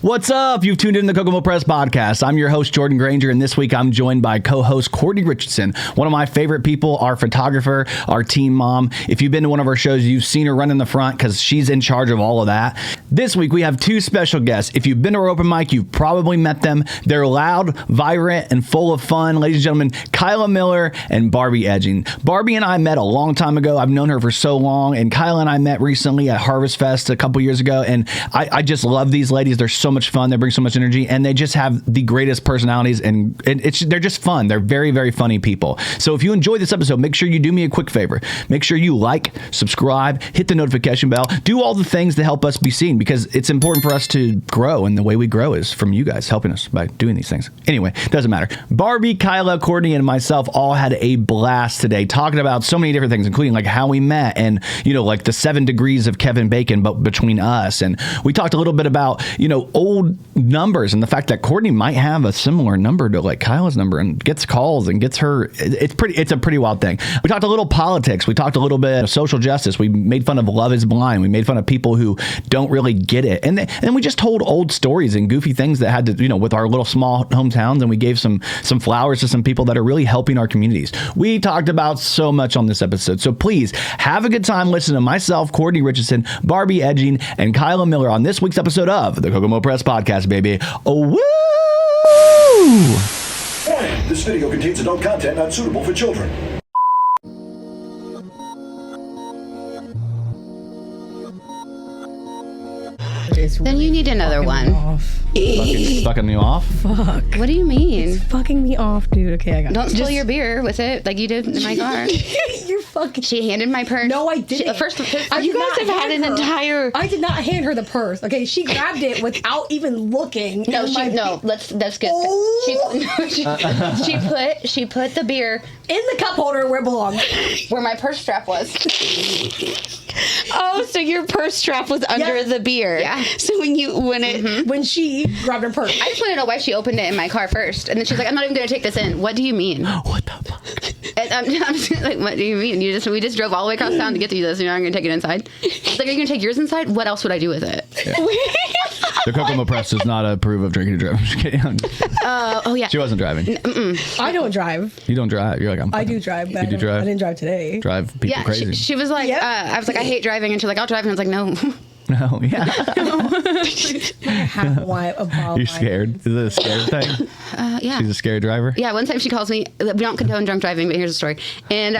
What's up? You've tuned in to the Kokomo Press Podcast. I'm your host, Jordan Grainger, and this week I'm joined by co-host Cortni Richardson, one of my favorite people, our photographer, our team mom. If you've been to one of our shows, you've seen her run in the front because she's in charge of all of that. This week we have two special guests. If you've been to our open mic, you've probably met them. They're loud, vibrant, and full of fun. Ladies and gentlemen, Kyla Miller and Barbie Edging. Barbie and I met a long time ago. I've known her for so long, and Kyla and I met recently at Harvest Fest a couple years ago, and I just love these ladies. They're so much fun. They bring so much energy, and they just have the greatest personalities, and they're just fun. They're very, very funny people. So if you enjoyed this episode, make sure you do me a quick favor. Make sure you like, subscribe, hit the notification bell, do all the things to help us be seen, because it's important for us to grow, and the way we grow is from you guys helping us by doing these things. Anyway, doesn't matter. Barbie, Kyla, Cortni, and myself all had a blast today talking about so many different things, including like how we met and, like the 7 degrees of Kevin Bacon, but between us. And we talked a little bit about, old numbers and the fact that Cortni might have a similar number to like Kyla's number and gets calls and gets her. It's a pretty wild thing. We talked a little politics. We talked a little bit of social justice. We made fun of Love is Blind. We made fun of people who don't really get it. And then we just told old stories and goofy things that had to, with our little small hometowns. And we gave some flowers to some people that are really helping our communities. We talked about so much on this episode. So please have a good time listening to myself, Cortni Richardson, Barbie Edging, and Kyla Miller on this week's episode of the Kokomo Press Podcast, baby. Oh, woo! Warning, this video contains adult content not suitable for children. Then you need another one. Fucking me off? Fuck. What do you mean? It's fucking me off, dude. Okay, I got it. Don't spill your beer with it like you did in my car. You're fucking... She handed my purse. No, I didn't. You guys have had an entire... I did not hand her the purse. Okay, she grabbed it without even looking. That's good. Oh. She put the beer in the cup holder where it belonged. Where my purse strap was. Oh, so your purse strap was under the beer. Yeah. So when she grabbed her purse. I just want to know why she opened it in my car first. And then she's like, I'm not even going to take this in. What do you mean? What the fuck? And I'm just like, what do you mean? We just drove all the way across town to get to you this. You're not going to take it inside? She's like, are you going to take yours inside? What else would I do with it? Yeah. The Kokomo Press does not approve of drinking and driving. I'm just kidding. Oh, yeah. She wasn't driving. I don't drive. You don't drive. You're like, I do drive. But you do drive? I didn't drive today. Drive people crazy. She was like, I was like, I hate driving. And she's like, I'll drive. And I was like, no. No, yeah. You're scared? Is it a scared thing? Yeah. She's a scared driver? Yeah, one time she calls me. We don't condone drunk driving, but here's the story. And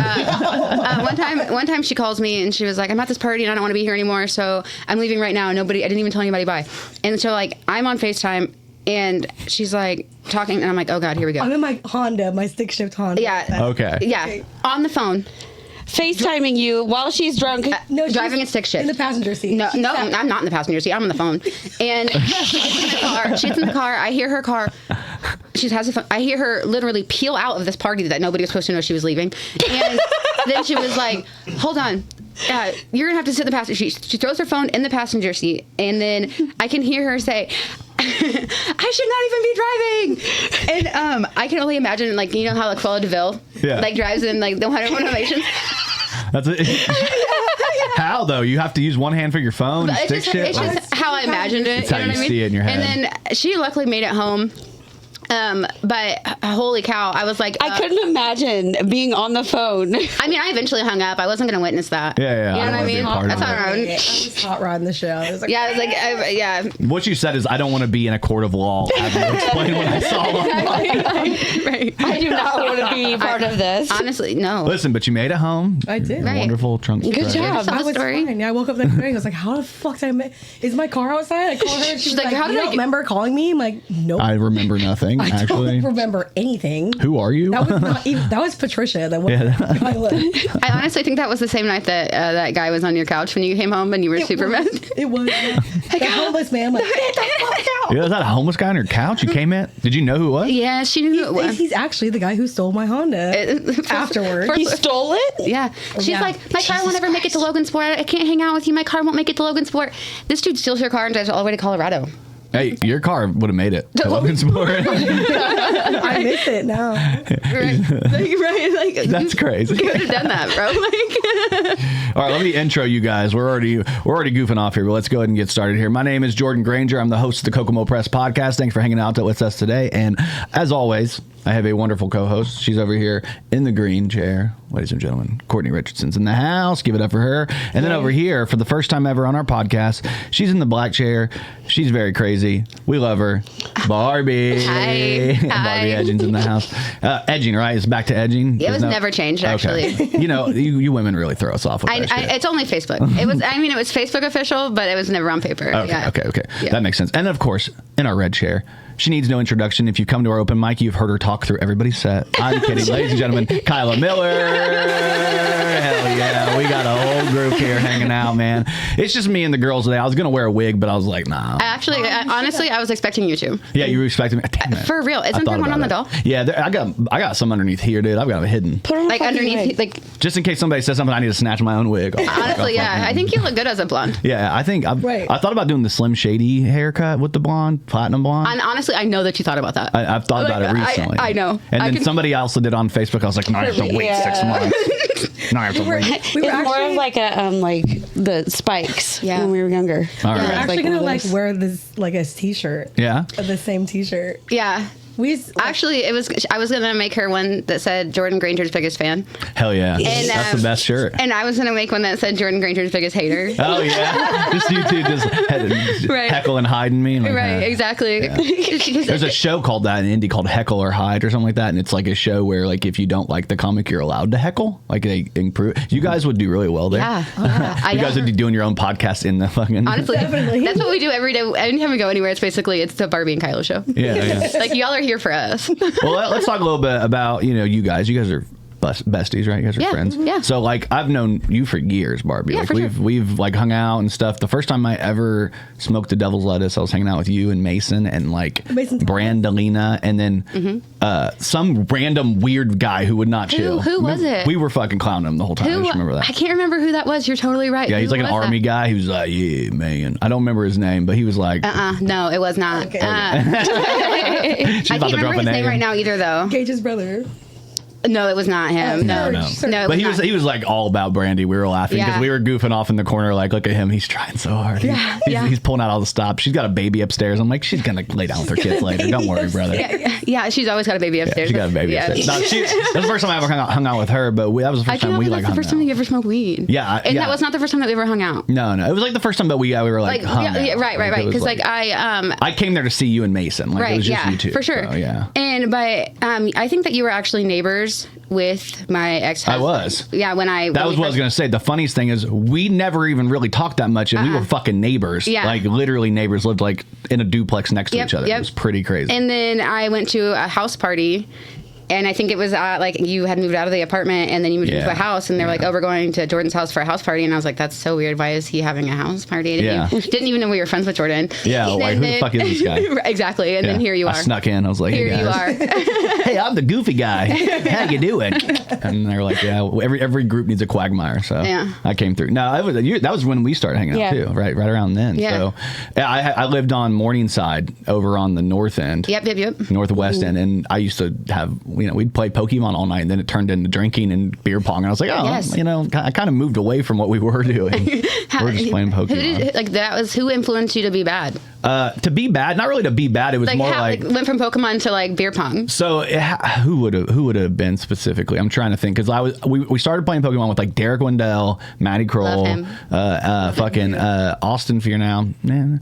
one time she calls me and she was like, I'm at this party and I don't want to be here anymore, so I'm leaving right now. I didn't even tell anybody bye. And so like I'm on FaceTime and she's like talking and I'm like, oh God, here we go. I'm in my Honda, my stick shift Honda. Yeah. Okay. Yeah. On the phone. FaceTiming you while she's drunk. No, driving a stick shift. In the passenger seat. No, I'm not in the passenger seat. I'm on the phone. And she's in the car. I hear her car. She has a phone. I hear her literally peel out of this party that nobody was supposed to know she was leaving. And then she was like, hold on. You're going to have to sit in the passenger seat. She throws her phone in the passenger seat. And then I can hear her say, I should not even be driving. And I can only imagine, like, you know how like Cruella DeVille like drives in like the 101 Dalmatians. That's it. How though? You have to use one hand for your phone. It's just how I imagined it. It's how you see it in your head. And then she luckily made it home. But holy cow, I was like, I couldn't imagine being on the phone. I mean, I eventually hung up. I wasn't going to witness that. Yeah. You know what I mean? That's all right. I was hot rodding the show. I was like, yeah. What you said is, I don't want to be in a court of law. Having to explain what I saw. Right. I do not want to be part of this. Honestly, no. Listen, but you made it home. I did. Right. Wonderful trunk. Good job. I was fine. I woke up the next day. I was like, how the fuck did I make... Is my car outside? I called her. She's like, how did I remember calling me? I'm like, nope. I remember nothing, actually. I don't remember anything. Who are you? That was not even, that was Patricia. That was Kyla. I honestly think that was the same night that that guy was on your couch when you came home and you were super mad. It was. The homeless man. Like, get the fuck out. Yeah, is that a homeless guy on your couch? You came in? Did you know who it was? Yeah, she knew who it was. He's actually the guy who stole my Honda afterwards. He stole it? Yeah. She's like, my car won't ever make it to Logansport. I can't hang out with you. My car won't make it to Logansport. This dude steals your car and drives all the way to Colorado. Hey, your car would have made it to Logansport. I miss it now. Right. That's crazy. You could have done that, bro. All right, let me intro you guys. We're already goofing off here, but let's go ahead and get started here. My name is Jordan Grainger. I'm the host of the Kokomo Press Podcast. Thanks for hanging out with us today. And as always, I have a wonderful co-host. She's over here in the green chair. Ladies and gentlemen, Cortni Richardson's in the house. Give it up for her. And then over here, for the first time ever on our podcast, she's in the black chair. She's very crazy. We love her. Barbie. Hi. Barbie Edging's in the house. Edging, right? It's back to edging. It was never changed, actually. You know, you women really throw us off with that shit. It's only Facebook. It was Facebook official, but it was never on paper. Okay. Yeah. That makes sense. And of course, in our red chair, she needs no introduction. If you come to our open mic, you've heard her talk through everybody's set. I'm kidding. Ladies and gentlemen, Kyla Miller. Hell yeah. We got a whole group here hanging out, man. It's just me and the girls today. I was going to wear a wig, but I was like, nah. Honestly, I was expecting you to. Yeah, you were expecting me. Damn it. For real. Isn't there one on the doll? Yeah, I got some underneath here, dude. I've got it hidden. Put on Like underneath, like, Just in case somebody says something, I need to snatch my own wig. honestly, yeah. I think you look good as a blonde. Yeah, I think Right. I thought about doing the Slim Shady haircut with the blonde, platinum blonde. And honestly, I know that you thought about that. I've thought about it recently. I know. And then somebody else did it on Facebook. I was like, no, I have to wait 6 months. No, I have to wait. We were It's more actually, of like a like the spikes Yeah. when we were younger. All we were right. actually Like one gonna of like those. wear this like a t-shirt. Yeah. The same t-shirt. Yeah. Actually, I was gonna make her one that said Jordan Grainger's biggest fan, Hell yeah. And, That's the best shirt. and I was gonna make one that said Jordan Grainger's biggest hater. Oh yeah. Just you two just Right. heckle and hiding me. Like, Right, exactly. There's a show called that in Indy called Heckle or Hide or something like that, and it's like a show where like if you don't like the comic, you're allowed to heckle. Like they improve. You guys would do really well there. Yeah. You guys would be doing your own podcast in the fucking. Honestly, Definitely. that's what we do every day. Anytime we go anywhere, it's the Barbie and Kyla show. Yeah. Like y'all are here for us. Well, let's talk a little bit about you guys. You guys are besties, right? You guys are Yeah, friends. yeah. So like I've known you for years, Barbie. Yeah, like for sure. we've like hung out and stuff. The first time I ever smoked the devil's lettuce, I was hanging out with you and Mason and like Mason's Brandalina and then some random weird guy who would not chill. Who was it? We were fucking clowning him the whole time. I just remember that. I can't remember who that was. You're totally right. Yeah, he's Who like an was army that? guy. He was like, yeah, man. I don't remember his name, but he was like, No, it was not. Okay. I she's about can't to drop remember a his name name right now either, though. Gage's brother. No, it was not him. No, No. no. But he was like all about Brandy. We were laughing because Yeah. we were goofing off in the corner. Like, look at him. He's trying so hard. He's pulling out all the stops. She's got a baby upstairs. I'm like, she's going to lay down with her kids later. Don't worry, brother. Yeah, she's always got a baby Yeah, upstairs. she got a baby upstairs. No, that's the first time I ever hung out with her, but that was the I first can't time we remember like that's the hung first time out. you ever smoked weed. Yeah, And yeah. that was not the first time that we ever hung out. No. It was like the first time that we were like hung out. Right. it was Because like I came there to see you and Mason. Like, it was just you two. for sure. So, yeah. But I think that you were actually neighbors with my ex-husband. I was. Yeah, That was what I was going to say. The funniest thing is we never even really talked that much, and we were fucking neighbors. Yeah. Like, literally neighbors, lived like in a duplex next to Yep, each other. yep. It was pretty crazy. And then I went to a house party. And I think it was like you had moved out of the apartment and then you moved into a house and they're like, oh, we're going to Jordan's house for a house party. And I was like, that's so weird. Why is he having a house party? Didn't even know we were friends with Jordan. Yeah, like, who the fuck is this guy? Exactly. And then here you are. I snuck in. I was like, Here hey, you guys. are. Hey, I'm the goofy guy. How you doing? And they're like, yeah, every group needs a quagmire. So Yeah. I came through. No, that was when we started hanging out too, right around then. Yeah. So I lived on Morningside over on the north end. Yep. Northwest end, and I used to have, we'd play Pokemon all night, and then it turned into drinking and beer pong. And I was like, Yes. I kind of moved away from what we were doing. We're just playing Pokemon. Who influenced you to be bad? To be bad, not really to be bad. It was more like went from Pokemon to like beer pong. So who would have been specifically? I'm trying to think because we started playing Pokemon with like Derek Wendell, Matty Kroll, fucking Austin Fearnow, and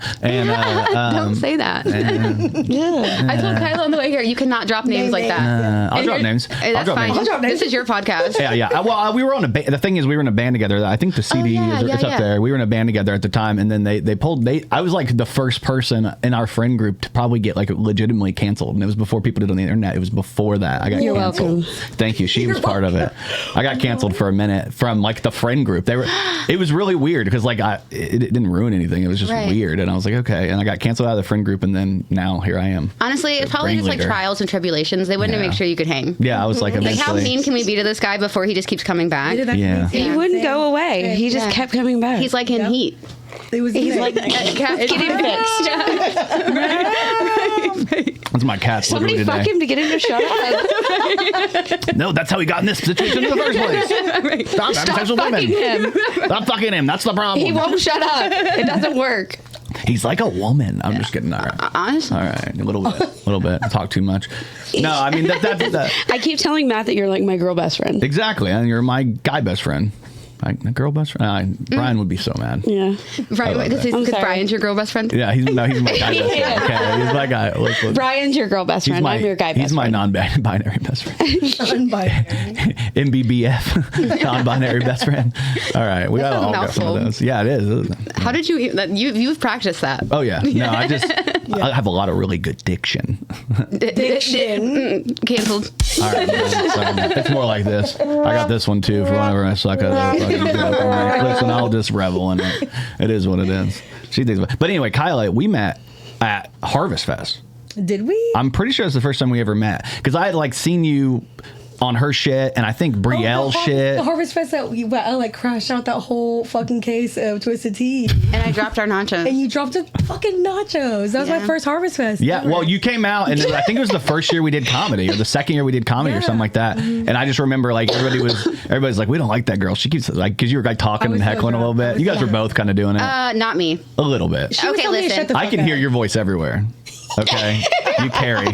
Don't say that. I told Kyla on the way here, you cannot drop names like that. I'll drop names. That's fine. I'll drop names. This is your podcast. Yeah. Well, we were on the thing is we were in a band together. I think the CD it's up there. We were in a band together at the time, and then I was like the first person in our friend group to probably get like legitimately canceled, and it was before people did it on the internet. It was before that. I got You're canceled. welcome. Thank you. She was part of it. I got canceled for a minute from like the friend group. It was really weird because like it didn't ruin anything. It was just weird, and I was like, okay. And I got canceled out of the friend group, and then now here I am. Honestly, it's probably just like trials and tribulations. They wanted to make sure you could hang. Yeah, I was like, Like, how eventually. mean can we be to this guy before he just keeps coming back? Yeah. He wouldn't go away. He just kept coming back. He's like in heat. It was He's like, Cat get him fixed. That's my cat's Somebody literally fuck today. him to get him to shut up. No, that's how he got in this situation in the first place. Stop having sex with women. Him. Stop fucking him. That's the problem. He won't shut up. It doesn't work. He's like a woman. I'm just kidding. All right. Honestly. All right. A little bit. Talk too much. No, I mean, that. I keep telling Matt that you're like my girl best friend. Exactly. And you're my guy best friend. My girl best friend. Brian would be so mad. Yeah. Right. Because I'm sorry. Brian's your girl best friend. Yeah, he's my guy best friend. Okay, he's my guy. Look. Brian's your girl best friend. I'm your guy best He's my friend. non-binary best friend. unbinary. MBBF, non-binary best friend. All right, we got sounds all a got some of mouthful. those. Yeah, it is. How did you've practiced that? Oh yeah. No, I have a lot of really good diction. Canceled. All right, man, sorry, man. It's more like this. I got this one too for whenever I suck at it. Listen, I'll just revel in it. It is what it is. She thinks about it. But anyway, Kyla, we met at Harvest Fest. Did we? I'm pretty sure it's the first time we ever met because I had like seen you on her shit and I think Brielle's shit. The Harvest Fest that I like crashed out that whole fucking case of Twisted Tea. And I dropped our nachos. And you dropped a fucking nachos. That was my Yeah. first Harvest Fest. Yeah, ever. well, you came out, and I think it was the first year we did comedy, or the second year we did comedy, or something like that. And I just remember, like, everybody's like, we don't like that girl. She keeps, like, because you were, like, talking I was and heckling so a little drunk. I bit. was You guys so were both kind of doing it. Not me. A little bit. She was Okay, telling me to listen. shut the I fuck can up. hear your voice everywhere. Okay? You carry.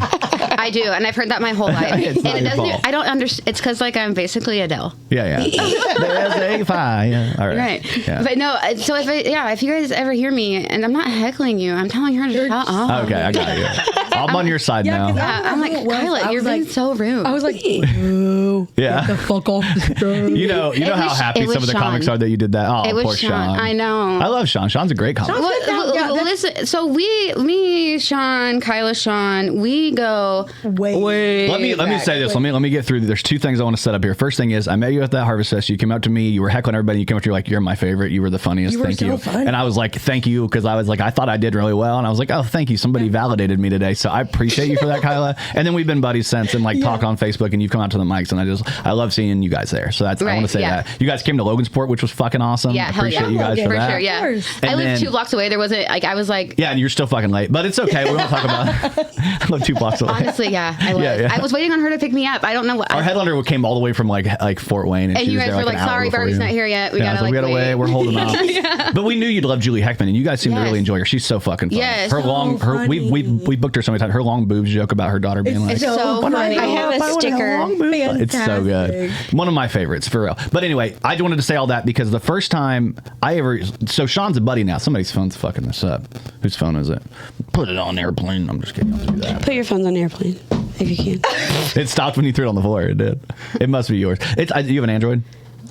I do, and I've heard that my whole life. It's not and your fault. I don't understand. It's because like I'm basically Adele. Yeah. There's a fire. Yeah. All right. Right. Yeah. But no, so if you guys ever hear me, and I'm not heckling you, I'm telling her to shut up. Okay, I got you. I'm on your side Yeah, 'cause now. Yeah, I'm like, It was. Kyla, I you're was being like- so rude. I was like, ooh, Yeah. get the fuck off the stage. You know It how was- happy it was some of the comics Sean. are that you did that? Oh, It was poor Sean. Sean. I know. I love Sean. Sean's a great comic. Well, Yeah, that's- listen, so me, Sean, Kyla, Sean, we go Way. Let me say this. Let me get through. There's two things I want to set up here. First thing is, I met you at that Harvest Fest. You came up to me. You were heckling everybody. You came up to me like, "You're my favorite. You were the funniest. You were Thank so you." funny. And I was like, "Thank you," because I was like, I thought I did really well, and I was like, "Oh, thank you. Somebody validated me today." So I appreciate you for that, Kyla. And then we've been buddies since, and like talk on Facebook, and you've come out to the mics, and I love seeing you guys there. So that's I Right, want to say yeah. that you guys came to Logansport, which was fucking awesome. Yeah, I hell appreciate yeah. you guys for for that. sure. Yeah, Of course. I And lived then- 2 blocks away. There wasn't like I was like. Yeah, and you're still fucking late, but it's okay. We won't talk about it. I live 2 blocks away. Honestly, yeah, I was. Yeah. I was waiting on her to pick me up. I don't know what. Our headliner came all the way from like Fort Wayne, and And she you was guys there were like like, an hour "Sorry, before Barbie's you." not here yet. We gotta so like we gotta wait. wait." We're holding off. But we knew you'd love Julie Heckman, and you guys seem to Yes. really enjoy her. She's so fucking funny. Yes. Her So long, her we booked her so many times. Her long boobs joke about her daughter being like. It's so funny. I have a sticker. It's so good. One of my favorites, for real. But anyway, I just wanted to say all that because the first time I ever... So Sean's a buddy now. Somebody's phone's fucking this up. Whose phone is it? Put it on airplane. I'm just kidding. Don't do that. Put your phones on airplane if you can. It stopped when you threw it on the floor. It did. It must be yours. You have an Android?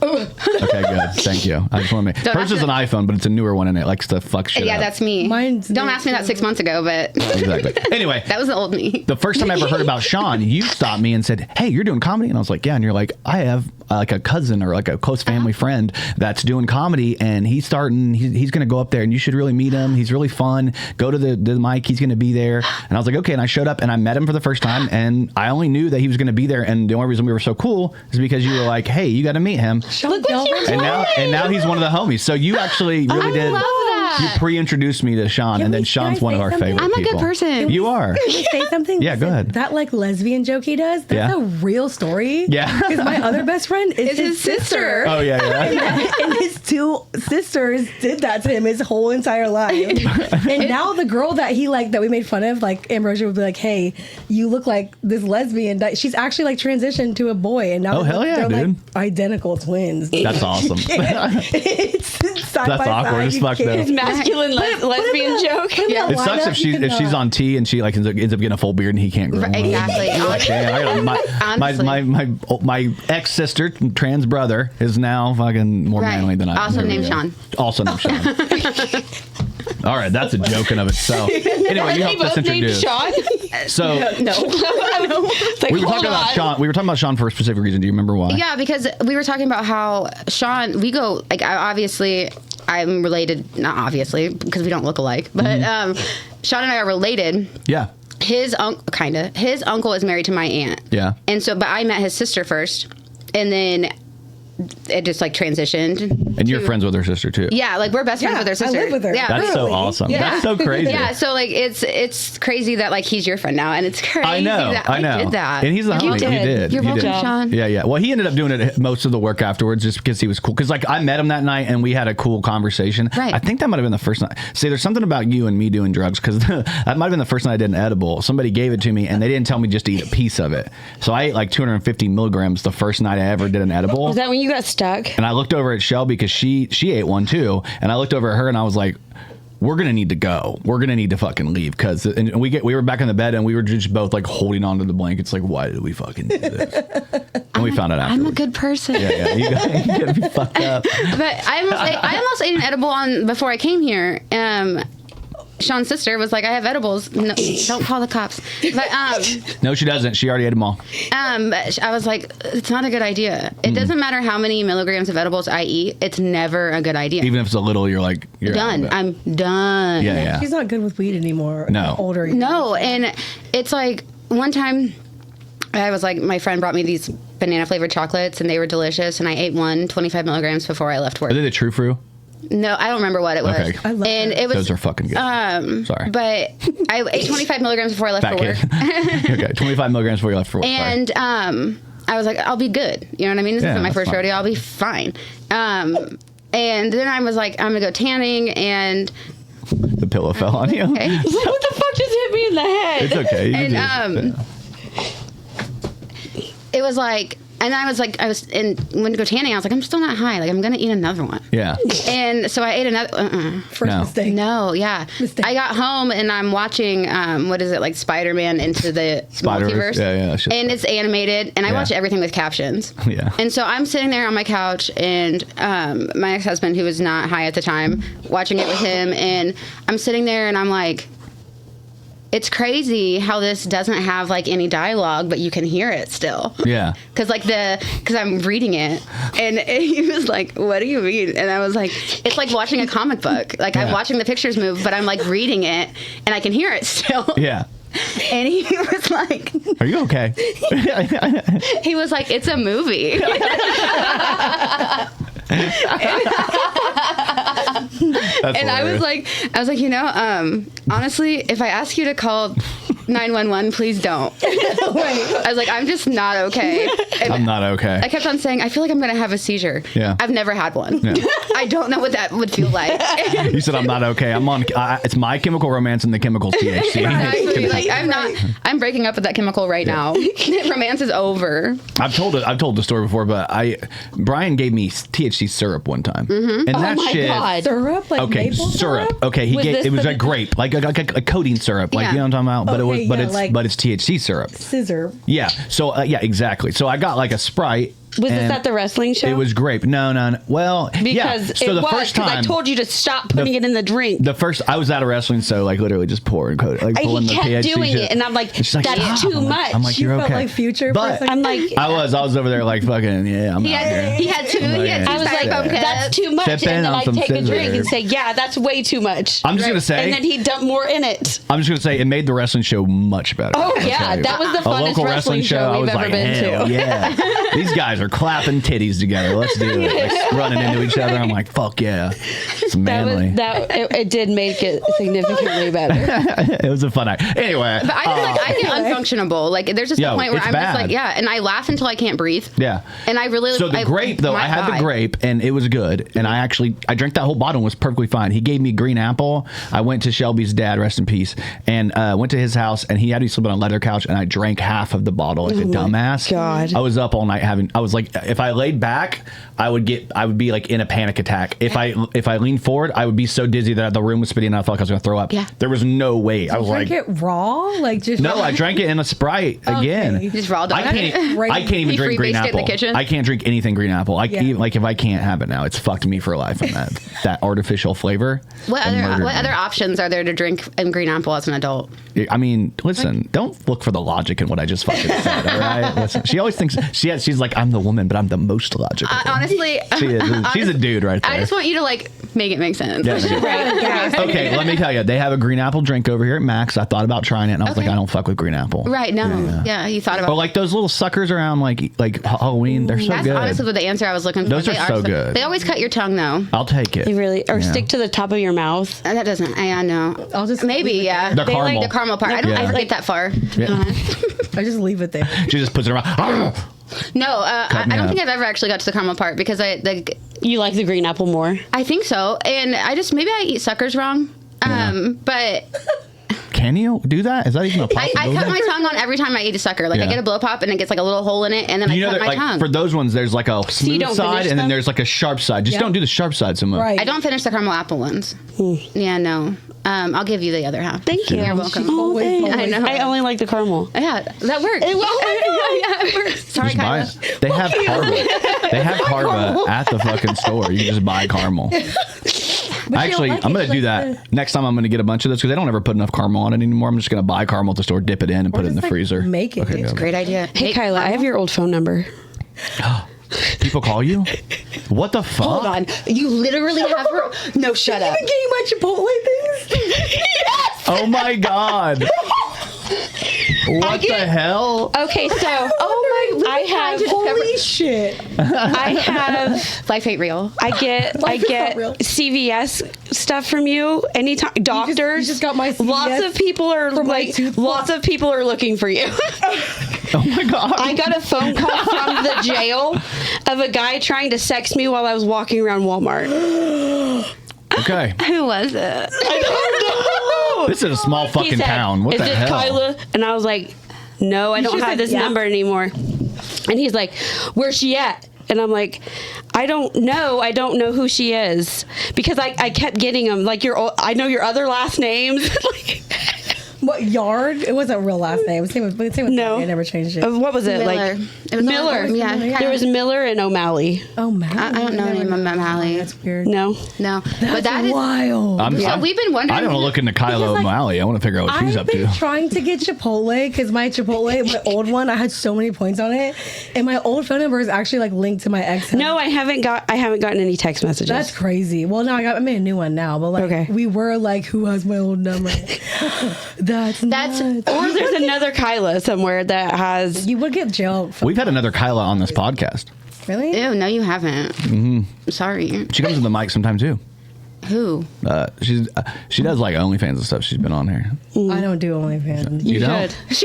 Okay, good. Thank you. I just want to make... Don't Hers is ask an iPhone, but it's a newer one, and it likes to fuck shit Yeah, up. that's me. Mine's Don't new, ask me that too. 6 months ago, but Exactly. Anyway, that was the old me. the first time I ever heard about Sean, you stopped me and said, "Hey, you're doing comedy?" And I was like, "Yeah." And you're like, "I have like a cousin or like a close family friend that's doing comedy, and he's starting. He's going to go up there, and you should really meet him. He's really fun. Go to the mic. He's going to be there." And I was like, "Okay." And I showed up, and I met him for the first time, and I only knew that he was going to be there. And the only reason we were so cool is because you were like, "Hey, you got to meet him." Look what you And now he's one of the homies. So you actually really did. love that. You pre-introduced me to Sean, Can and then we- Sean's can I one of say our something? favorite I'm a good people. person. You are. Can I say something? Yeah, go ahead. That like lesbian joke he does, that's Yeah. a real story. Yeah. Because my other best friend is his sister. Oh yeah. And his 2 sisters did that to him his whole entire life. And now the girl that he like that we made fun of, like Ambrosia would be like, "Hey, you look like this lesbian." She's actually like transitioned to a boy, and now Oh, hell yeah, they're dude. like identical twins. That's awesome. It's side That's by awkward side, as you fuck, though. can't- Masculine lesbian joke. Put him in a It sucks lineup, if you she's on T and she like ends up getting a full beard and he can't grow one. Exactly. You're like, damn, Honestly. my ex sister, trans brother, is now fucking more Right. manly than I am. Also Here we named go. Sean. Also named Sean. All right, that's a joke in of itself. Anyway, you They helped us both named introduce. Sean. So No. It's like, we were talking hold about on. Sean. We were talking about Sean for a specific reason. Do you remember why? Yeah, because we were talking about how Sean, we go, like, obviously, I'm related, not obviously, because we don't look alike, but Sean and I are related. Yeah. His uncle is married to my aunt. Yeah. And so, but I met his sister first, and then it just like transitioned. And you're friends with her sister too. Yeah, like we're best friends with her sister. I live with her. Yeah, That's so awesome. Yeah. That's so crazy. Yeah, so like it's crazy that like he's your friend now, and it's crazy I know. that I did that. And he's the homie. You You did. You're You welcome, did. Sean. Yeah. Well, he ended up doing it most of the work afterwards just because he was cool. Because like I met him that night and we had a cool conversation. Right. I think that might have been the first night. See, there's something about you and me doing drugs because that might have been the first night I did an edible. Somebody gave it to me and they didn't tell me just to eat a piece of it. So I ate like 250 milligrams the first night I ever did an edible. Was that when you got stuck? And I looked over at Shelby because she ate one too. And I looked over at her and I was like, we're going to need to go. We're going to need to fucking leave. Because we were back in the bed and we were just both like holding onto the blankets. Like, why did we fucking do this? And we found out afterwards. I'm a good person. Yeah. You gotta be fucked up. But I almost ate an edible before I came here. Sean's sister was like, I have edibles. No, don't call the cops. But No, she doesn't. She already ate them all. but I was like, it's not a good idea. It doesn't matter how many milligrams of edibles I eat. It's never a good idea. Even if it's a little, you're like, you're done. out of it. I'm done. Yeah. She's not good with weed anymore. No. Older. No, and it's like one time I was like, my friend brought me these banana flavored chocolates and they were delicious. And I ate 25 milligrams before I left work. Are they the True Fruit? No, I don't remember what it was. Okay. I love and that. it was Those are fucking good. Sorry. But I ate 25 milligrams before I left Fat for work. kid. Okay, 25 milligrams before you left for work. Sorry. And I was like, I'll be good. You know what I mean? This isn't my that's first fine. rodeo. I'll be fine. And then I was like, I'm gonna go tanning, and The pillow fell on you. okay. What the fuck just hit me in the head? It's okay. You can And it was like, and I was when to go tanning, I was like, I'm still not high. Like, I'm gonna eat another one. Yeah. And so I ate another. First No. mistake. No, yeah. Mistake. I got home and I'm watching, what is it, like Spider-Man Into the Spider-Verse? Multiverse. Yeah, shit's and it's animated, and I Yeah. watch everything with captions. Yeah. And so I'm sitting there on my couch, and my ex-husband, who was not high at the time, watching it with him, and I'm sitting there and I'm like, it's crazy how this doesn't have like any dialogue, but you can hear it still. Yeah. Because I'm reading it, and he was like, "What do you mean?" And I was like, "It's like watching a comic book. Like I'm watching the pictures move, but I'm like reading it, and I can hear it still." Yeah. And he was like, Are you okay? he was like, "It's a movie." That's And I was like, you know, honestly, if I ask you to call 911, please don't. I was like, I'm just not okay. And I'm not okay. I kept on saying, I feel like I'm going to have a seizure. Yeah. I've never had one. Yeah. I don't know what that would feel like. You said I'm not okay. I'm on. It's My Chemical Romance and the chemicals THC. Exactly. Like I'm breaking up with that chemical right now. Romance is over. I've told the story before, but Brian gave me THC syrup one time, and that my shit. God. Syrup? Like Okay, maple syrup. Okay, Was this it was the- a grape, like a coating syrup, like Yeah. you know what I'm talking about. But it was, Okay, but yeah, it's like- but it's THC syrup. Scissor. Yeah. So yeah, exactly. So I got like a Sprite. Was this and at the wrestling show? It was grape. No. Well, because yeah. So it the was first because time I told you to stop putting it in the drink. the first I was at a wrestling, so like literally just pouring coat, like pulling He the kept THC doing shit. it, and I'm like, And she's like, that's "Stop." too much. I'm like, You you're felt okay. like Future for a But second? I'm like, I was over there like fucking I'm He out here. had two. He had two I was like, styrofoam cups. that's too much. Sipping And then on I some take a drink scissors. and say, yeah, that's way too much. I'm just gonna say. And then he dumped more in it. I'm just gonna say it made the wrestling show much better. Oh, I'll yeah, tell you. that was the A funnest local wrestling show I we've was ever like, been to. hell yeah. These guys are clapping titties together. Let's do it. Like, running into each other. I'm like, fuck yeah. It's manly. It did make it significantly better. It was a fun night. Anyway. But I get unfunctionable. Like there's just Yo, a point where it's I'm bad. just like, yeah, and I laugh until I can't breathe. Yeah. And I really So the grape though, I had the grape and it was good. And I drank that whole bottle and was perfectly fine. He gave me green apple. I went to Shelby's dad, rest in peace, and went to his house and he had me sleep on a leather couch and I drank half of the bottle like a dumbass. God. I was up all night I was like, if I laid back, I would be like in a panic attack. If I leaned forward, I would be so dizzy that the room was spinning and I felt like I was gonna throw up. Yeah. There was no way. I was Drink like, it raw? Like just no, I drank it in a Sprite again. Just raw dog. I can't even He drink green freebased it in apple. the kitchen? I can't drink anything green apple. Yeah. Like if I can't have it now, it's fucked me for life. And that artificial flavor. What it murdered other me. options are there to drink in green apple as an adult? I mean, listen, don't look for the logic in what I just fucking said. All right, listen. She always thinks she's like I'm the woman, but I'm the most logical. Honestly, She's a dude right there. I just want you to like make it make sense. Yeah, Right. Okay, let me tell you, they have a green apple drink over here at Max. I thought about trying it, and I was like, I don't fuck with green apple. Right? No. Yeah, you thought about. Or like those little suckers around like Halloween. They're so That's good. honestly the answer I was looking for. Those are so good. They always cut your tongue though. I'll take it. You really, or stick to the top of your mouth. That doesn't. I know. I'll just Maybe. Yeah. The They caramel. like the caramel part. I forget that far. Yeah. I just leave it there. She just puts it around. No, I me don't up. think I've ever actually got to the caramel part because You like the green apple more. I think so, and maybe I eat suckers wrong. But Can you do that? Is that even a I possibility? cut my tongue on every time I eat a sucker. Like I Yeah. get a blow pop and it gets like a little hole in it, and then I cut that, my like, tongue. for those ones, there's like a smooth don't side, finish and then them? there's like a sharp side. Just Yeah. don't do the sharp side so much. Right. I don't finish the caramel apple ones. Yeah, no. I'll give you the other half. Thank you. You're welcome. Oh, thanks. I know. I only like the caramel. Yeah, that works. Yeah, it works. Sorry, Just buy Kyla. it. They have Carva. They have Carva at the fucking store. You can just buy caramel. Actually, like I'm it. going to do that. Next time I'm going to get a bunch of this because they don't ever put enough caramel on it anymore. I'm just going to buy caramel at the store, dip it in, and put it in the just, like, freezer. make it. Okay, It's go. Great idea. Hey, Kyla, I have your old phone number. People call you? What the fuck? Hold on. You literally have her. No, shut up. Getting my Chipotle things. Yes! Oh my God. What the hell? Okay, so I have. Holy shit. I have Life ain't real. I get Life is not real. CVS stuff from you anytime. Doctors. you just got my Lots CVS of people are from my like. tooth Lots of people are looking for you. Oh my God. I got a phone call from the jail of a guy trying to sex me while I was walking around Walmart. Okay. Who was it? I don't know. This is a small He fucking said, town. What is the this hell? Kyla? And I was like, no, I don't should've have said this yeah. number anymore. And he's like, where's she at? And I'm like, I don't know who she is, because I kept getting them like I know your other last names. Like, What, Yard? It wasn't a real last name. Same with no, I never changed it. What was it? Miller. Like It was Miller. Yeah. There was Miller and O'Malley. Oh, man. I don't know any of them, Mally. That's weird. No. No, but That's that is. wild. We've been wondering. I don't look into Kyla Because, like, O'Malley. I want to figure out what she's I've up been to. trying to get Chipotle because my old one, I had so many points on it, and my old phone number is actually like linked to my ex. No, I haven't gotten any text messages. That's crazy. Well, no, I made a new one now, but like Okay. we were like, who has my old number? That's nuts. or there's another Kyla somewhere that has. You would get jailed. For, We've had another Kyla on this podcast. really? Ew, no, you haven't. Mm-hmm. Sorry. She comes to the mic sometime too. Who? She does like OnlyFans and stuff. She's been on here. I don't do OnlyFans. You don't? should.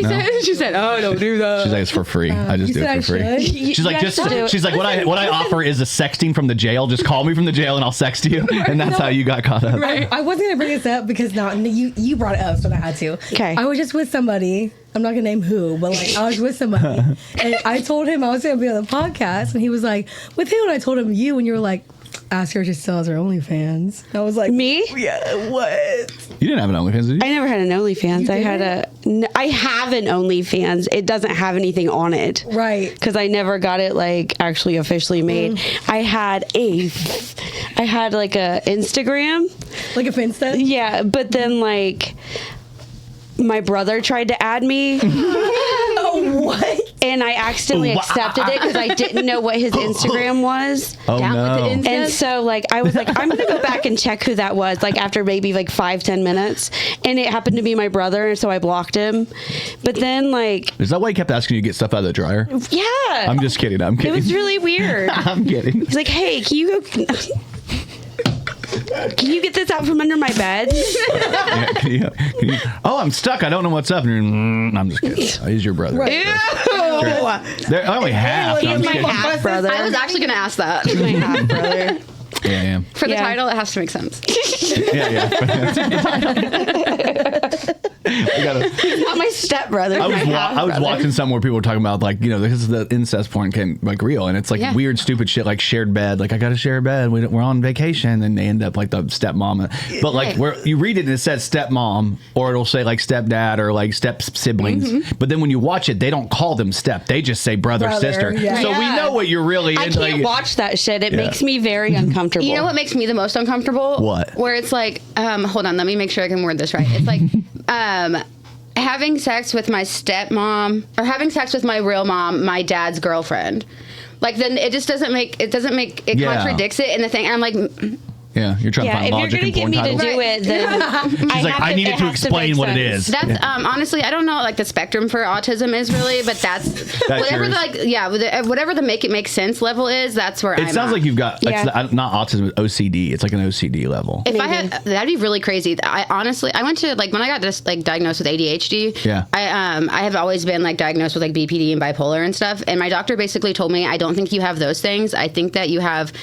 She said, "Oh, don't do that." She's like, it's for free. I just you do said it for I free. should? She's like, You guys should do it. she's like, what I offer is a sexting from the jail. Just call me from the jail and I'll sext you. And that's how you got caught up. I wasn't gonna bring this up because now you brought it up, so I had to. Okay. I was just with somebody. I'm not gonna name who, but like I was with somebody, and I told him I was gonna be on the podcast, and he was like, "With who?" And I told him you, and you were like, "Ask her if she still has her OnlyFans." I was like, Me? Yeah, what? You didn't have an OnlyFans, did you? I never had an OnlyFans. I have an OnlyFans. It doesn't have anything on it. Right. Because I never got it like actually officially made. I had like a Instagram. Like a Finsta? Yeah, but then like my brother tried to add me Oh, what? and I accidentally accepted it because I didn't know what his Instagram was. Oh, Down with the no. Insta. And so like I was like, I'm gonna go back and check who that was, like after maybe like 5-10 minutes. And it happened to be my brother, and so I blocked him. But then like Is that why he kept asking you to get stuff out of the dryer? yeah. I'm just kidding. I'm It kidding. was really weird. I'm kidding. He's like, hey, can you go can you get this out from under my bed? Yeah, can you, oh, I'm stuck. I don't know what's up. And I'm just kidding. He's your brother. Right. Ew. They're only half. He's I'm my kidding. half brother. I was actually going to ask that. my half brother. Yeah. For the Yeah. title, it has to make sense. Yeah. We gotta, Not my stepbrother. I my was half-brother. watching something where people were talking about like, this is the incest porn came like real, and it's like Yeah. weird stupid shit like shared bed, like I gotta share a bed, we're on vacation, and they end up like the stepmom, but like Right. where you read it and it says stepmom, or it'll say like stepdad or like step siblings, but then when you watch it they don't call them step, they just say brother sister. yeah. So we Yeah. know what you're really I into. can't like, watch that shit. It Yeah. makes me very uncomfortable. You know what makes me the most uncomfortable? What? Where it's like, hold on, let me make sure I can word this right. It's like, having sex with my stepmom or having sex with my real mom, my dad's girlfriend. Like, then it just doesn't make it contradicts it in the thing. And I'm like, Yeah, you're trying to find if you're logic going to in get porn me to titles. do it, then She's like, I needed to explain what it is. that's honestly, I don't know what, like, the spectrum for autism is really, but that's whatever yours? whatever the make it make sense level is. That's where It sounds like you've got it's not autism, it's OCD. It's like an OCD level. If I had, that'd be really crazy. I honestly, I went to, like, when I got just like diagnosed with ADHD. Yeah. I have always been like diagnosed with like BPD and bipolar and stuff. And my doctor basically told me, I don't think you have those things. I think that you have.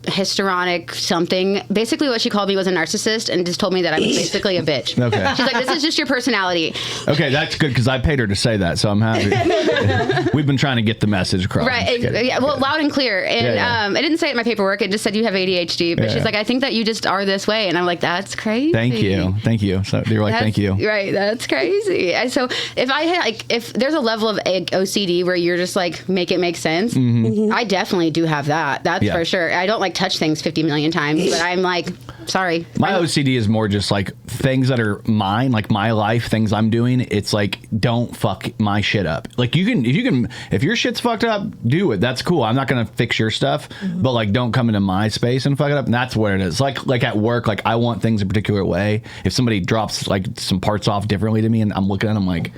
Histrionic something. Basically, what she called me was a narcissist and just told me that I was basically a bitch. Okay. She's like, this is just your personality. Okay, that's good because I paid her to say that, so I'm happy. We've been trying to get the message across. Right. Yeah, well, loud and clear. And it didn't say it in my paperwork. It just said you have ADHD. But she's like, I think that you just are this way. And I'm like, that's crazy. Thank you. So you're like, thank you. Right. That's crazy. And so if I had, like, if there's a level of OCD where you're just like, make it make sense, I definitely do have that. That's for sure. I don't like touch things 50 million times, but I'm like, sorry. My OCD is more just like things that are mine, like my life, things I'm doing. It's like, don't fuck my shit up. Like if your shit's fucked up, do it. That's cool. I'm not going to fix your stuff, but like, don't come into my space and fuck it up. And that's what it is. Like at work, like I want things a particular way. If somebody drops like some parts off differently to me and I'm looking at them like,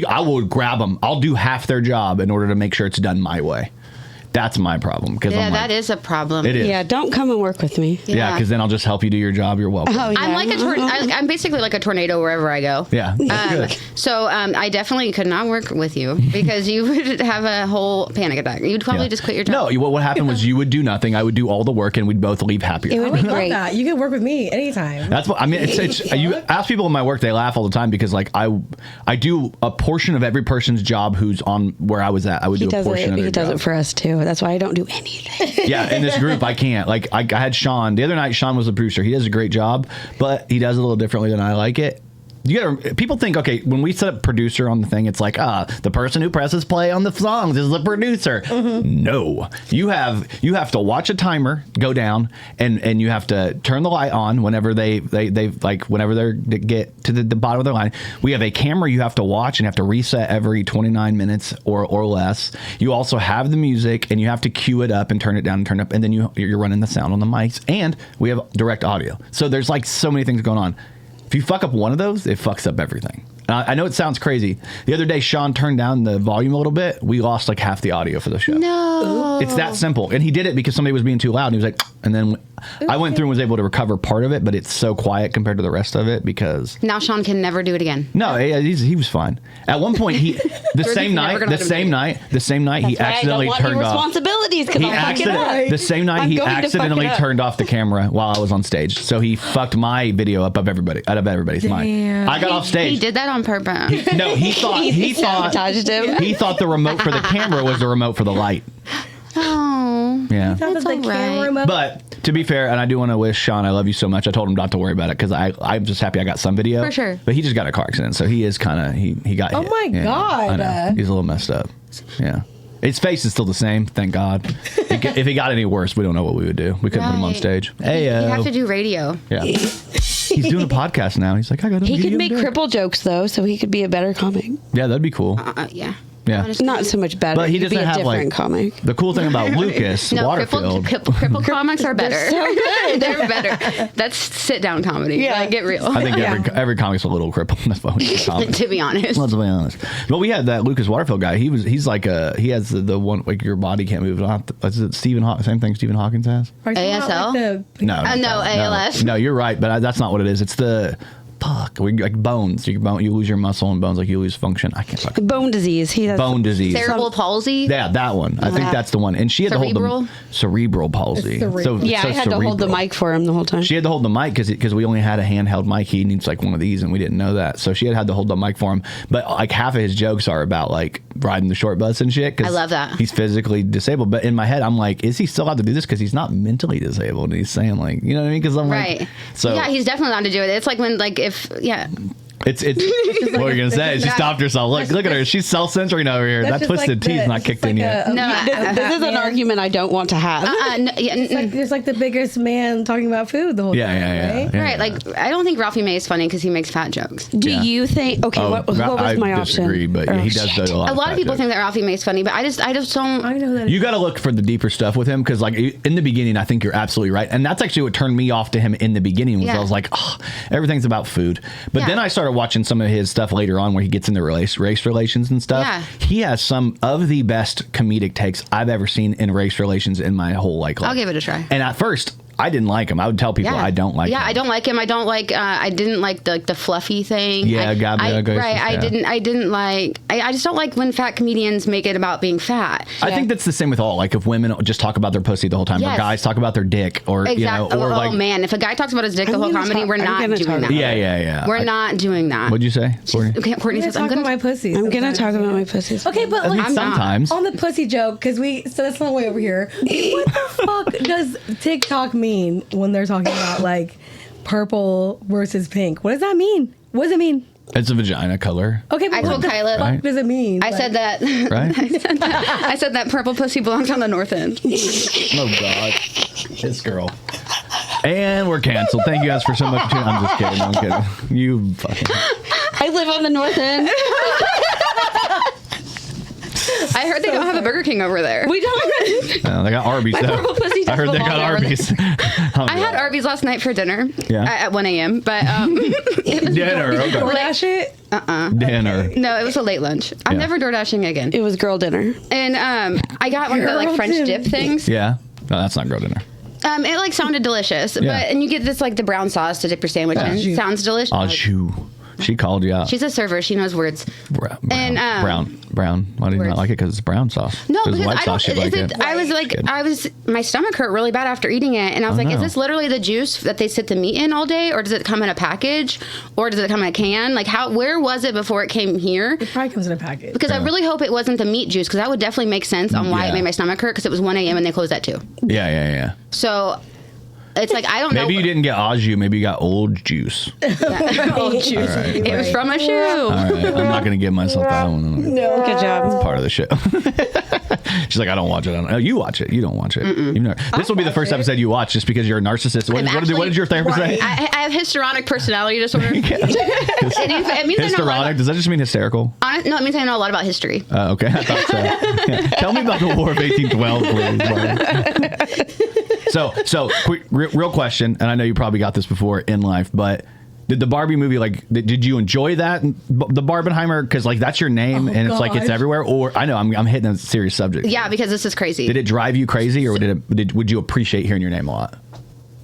I will grab them. I'll do half their job in order to make sure it's done my way. That's my problem. Because that is a problem. It is. Yeah, don't come and work with me. Yeah, because then I'll just help you do your job. You're welcome. Oh, yeah. I'm like I'm basically like a tornado wherever I go. Yeah. Good. So I definitely could not work with you because you would have a whole panic attack. You'd probably just quit your job. No, what happened was you would do nothing. I would do all the work, and we'd both leave happier. It would be great. That. You can work with me anytime. That's what I mean. It's you ask people in my work, they laugh all the time because like I do a portion of every person's job who's on where I was at. I would do a portion of their job. He does it for us too. That's why I don't do anything. Yeah, in this group I can't. Like I had Sean the other night. Sean was the producer. He does a great job, but he does it a little differently than I like it. People think, okay, when we set up producer on the thing, it's like, the person who presses play on the songs is the producer. No, you have to watch a timer go down, and you have to turn the light on whenever they get to the bottom of their line. We have a camera you have to watch and have to reset every 29 minutes or less. You also have the music, and you have to cue it up and turn it down and turn it up, and then you're running the sound on the mics, and we have direct audio. So there's like so many things going on. If you fuck up one of those, it fucks up everything. I know it sounds crazy. The other day, Sean turned down the volume a little bit. We lost like half the audio for the show. No. It's that simple. And he did it because somebody was being too loud. And he was like, and then I went through and was able to recover part of it, but it's so quiet compared to the rest of it because... Now Sean can never do it again. No, he was fine. At one point, the same night, he accidentally turned off... responsibilities because I'm fucking up. The same night, he accidentally turned off the camera while I was on stage. So he fucked my video up out of everybody's mind. I got off stage. He did that on purpose. No, he sabotaged him. He thought the remote for the camera was the remote for the light. Oh. Yeah. That's all right. But to be fair, and I do want to wish Sean, I love you so much. I told him not to worry about it because I'm just happy I got some video. For sure. But he just got a car accident, so he is kind of he got hit. Oh my God. I know. He's a little messed up. Yeah. His face is still the same, thank God. If he got any worse, we don't know what we would do. We couldn't put him on stage. Hey, you have to do radio. Yeah. He's doing a podcast now. He's like, I got to. He could make cripple jokes though, so he could be a better comic. Yeah, that'd be cool. Yeah. Yeah. Not so much better. But he doesn't be a have different like comic. The cool thing about Lucas Waterfield. Cripple comics are better. They're so good. They're better. That's sit down comedy. Yeah. Like, get real. I think every comic's a little crippled. That's why we do comedy. To be honest. Let's be honest. But we had that Lucas Waterfield guy. He's like he has the one like your body can't move. Is it same thing Stephen Hawkins has? ASL? No, ALS. No, you're right, but that's not what it is. It's the like bones. You lose your muscle and bones, like you lose function. I can't talk. Bone disease. He has bone disease. Cerebral palsy. Yeah, that one. I think that's the one. And she had to hold the cerebral palsy. I had to hold the mic for him the whole time. She had to hold the mic because we only had a handheld mic. He needs like one of these, and we didn't know that. So she had to hold the mic for him. But like half of his jokes are about like riding the short bus and shit. I love that. He's physically disabled. But in my head, I'm like, is he still allowed to do this? Because he's not mentally disabled. And he's saying like, you know what I mean? Because I'm right. Like, so yeah, he's definitely allowed to do it. It's like when It's what were you gonna say? She stopped herself. Look at her. She's self-censoring over here. That's That just twisted like teeth this. not kicked It's in like yet. No, This is an argument I don't want to have. It's like the biggest man talking about food the whole time. Yeah. Right? Right, like I don't think Ralphie May is funny because he makes fat jokes. Do you think? Okay, what was my I option? disagree, but yeah, he does do a lot. A lot of people jokes. think that Ralphie May is funny, but I just don't. I know that. You got to look for the deeper stuff with him because, like, in the beginning, I think you're absolutely right, and that's actually what turned me off to him in the beginning. Was Yeah. I was like, oh, everything's about food, but Yeah. then I started watching some of his stuff later on where he gets into race relations and stuff. Yeah. He has some of the best comedic takes I've ever seen in race relations in my whole life. I'll give it a try. And at first, I didn't like him. I would tell people I don't like him. Yeah, I don't like him. I don't like. I didn't like the fluffy thing. Yeah, I I didn't like. I just don't like when fat comedians make it about being fat. I think that's the same with all. Like, if women just talk about their pussy the whole time, or Yes. guys talk about their dick, or Exactly. or like, man, if a guy talks about his dick the whole comedy, we're not doing that. yeah. We're not doing that. What'd you say, Courtney? Okay, Courtney I'm says, gonna talk about my pussy. I'm gonna sometimes, talk you about know? my pussies. Okay, but like I'm not. Sometimes. on the pussy joke, because so that's not way over here. What the fuck does TikTok mean when they're talking about like purple versus pink? What does that mean? What does it mean? It's a vagina color, Okay, but I what told the Kyla- fuck does it mean? I said that. right? I said that purple pussy belongs on the north end. Oh God, this girl. And we're canceled. Thank you guys for so much. I'm just kidding. I'm kidding. You fucking. I live on the north end. I heard they don't have a Burger King over there. We don't. They got Arby's My though. purple pussy I heard they does got belong there. Arby's. I had Arby's last night for dinner. Yeah. At 1 a.m. But dinner. Okay. DoorDash it. Dinner. no, it was a late lunch. I'm Yeah. never door dashing again. It was girl dinner. And I got one of the like Girl French dinner. dip things. Yeah. No, that's not girl dinner. It like sounded delicious, Yeah. and you get this like the brown sauce to dip your sandwich in. Jus. Sounds delicious. Oh, shoo. She called you out. She's a server. She knows words. Brown. and, Brown. Why do you not words. like it? Because it's brown sauce. No, If it was because white I sauce, don't. she'd like Is it, it. I was like, Good. my stomach hurt really bad after eating it, and I was like, no. is this literally the juice that they sit the meat in all day, or does it come in a package, or does it come in a can? Like, where was it before it came here? It probably comes in a package. Because I really hope it wasn't the meat juice, because that would definitely make sense on why Yeah. it made my stomach hurt, because it was 1 a.m. and they closed at 2. Yeah. So it's like, I don't know. Maybe you didn't get au jus. Maybe you got old juice. Oh, juice. It was from a shoe. All right. I'm not going to give myself that one. No. Good job. Part of the show. She's like, I don't watch it. Oh, you watch it. You don't watch it. You've never, this will be the first episode you watch just because you're a narcissist. What did your therapist say? I have histrionic personality disorder. it means I know a lot Histrionic? Does that just mean hysterical? no, it means I know a lot about history. Okay. I thought so. Yeah. Tell me about the War of 1812, please. So quick, real question, and I know you probably got this before in life, but did the Barbie movie, like, did you enjoy that, the Barbenheimer? Because, like, that's your name, and it's like it's God. everywhere. Or I know I'm hitting a serious subject. Yeah, because this is crazy. Did it drive you crazy, or would you appreciate hearing your name a lot?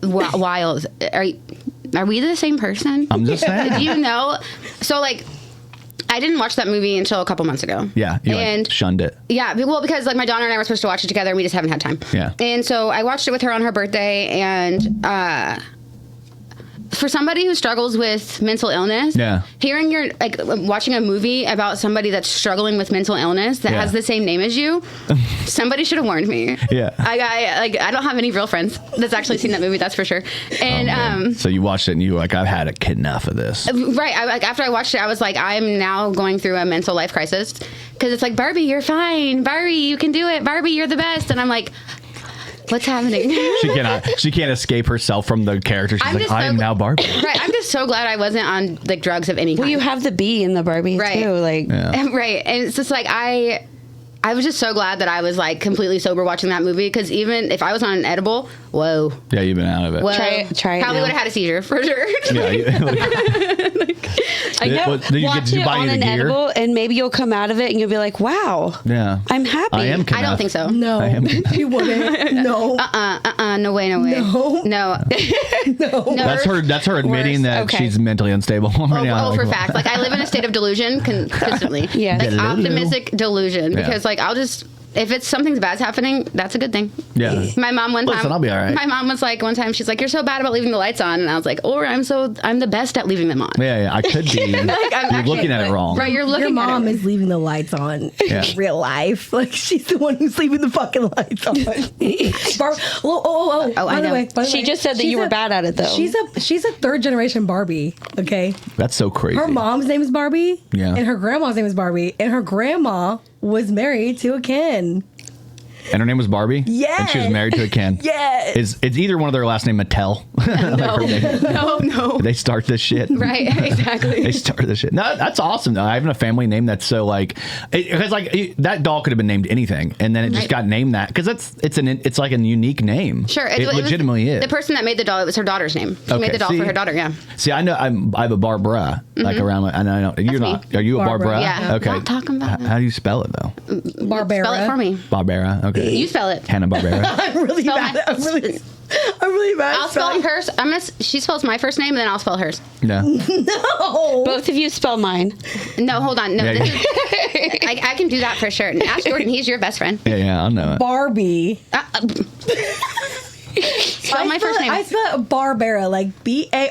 Wild. Are we the same person? I'm just saying. Do you know? So, like, I didn't watch that movie until a couple months ago. Yeah, you and like shunned it. yeah, well, because like my daughter and I were supposed to watch it together, and we just haven't had time. Yeah. And so I watched it with her on her birthday, and for somebody who struggles with mental illness, Yeah. hearing watching a movie about somebody that's struggling with mental illness that Yeah. has the same name as you, somebody should have warned me. Yeah. I don't have any real friends that's actually seen that movie, that's for sure. And So you watched it and you were like, I've had enough of this. right, after I watched it, I was like, I'm now going through a mental life crisis, because it's like, Barbie, you're fine. Barbie, you can do it. Barbie, you're the best. And I'm like, what's happening? She can't escape herself from the character. She's like, I am now Barbie. Right, I'm just so glad I wasn't on like drugs of any kind. Well, you have the bee in the Barbie Right. too. Like, Yeah. Right, and it's just like I was just so glad that I was like completely sober watching that movie, because even if I was on an edible, whoa, Yeah, you've been out of it. whoa, Try it probably now. would have had a seizure for sure. Yeah. I know. Did you Watch did you it buy on you the an gear? edible, and maybe you'll come out of it, and you'll be like, "Wow, Yeah. I'm happy." I am. I don't think so. No, I am- you wouldn't. No. No way, no way. No. No. No. That's her admitting Worse. that Okay. she's mentally unstable. Right now. For fact. Like, I live in a state of delusion consistently. Yes. Like, Delusion. optimistic delusion. Yeah. Because, like, I'll just if it's something bad's happening, that's a good thing. Yeah. My mom one time. Listen, I'll be all right. My mom was like, one time, she's like, "You're so bad about leaving the lights on," and I was like, "Or I'm the best at leaving them on." Yeah, I could be. I'm You're actually- looking at it wrong. Right, you're looking. Your mom at it. is leaving the lights on Yeah. in real life. Like she's the one who's leaving the fucking lights on. Oh, I By the know. way, She just said that you were bad at it, though. She's a third generation Barbie. Okay, That's so crazy. her mom's name is Barbie. Yeah. and her grandma's name is Barbie, and her grandma was married to a Ken. And her name was Barbie? Yes. And she was married to a Ken? Yes. It's either one of their last name Mattel. No. They start this shit. Right, exactly. They started this shit. No, that's awesome though. Having a family name that's so like, because that doll could have been named anything, and then it just Right. got named that because it's like a unique name. Sure, it legitimately is. The person that made the doll, it was her daughter's name. She made the doll for her daughter. Yeah. See, I know I have a Barbara like around my, and I know you're That's not. Are you a Barbara? Barbara. Yeah. Okay. Not talking about How do you spell it though? Barbara. Spell it for me. Barbara. Okay. You spell it. Hanna Barbera. I'm really Spell bad. my- I'm really bad. I'll spell hers. She spells my first name, and then I'll spell hers. Yeah. No. Both of you spell mine. No, hold on. No, Yeah, this is, I can do that for sure. Ask Jordan. He's your best friend. Yeah, I know it. Barbie. Spell my first name. I spell it Barbara, like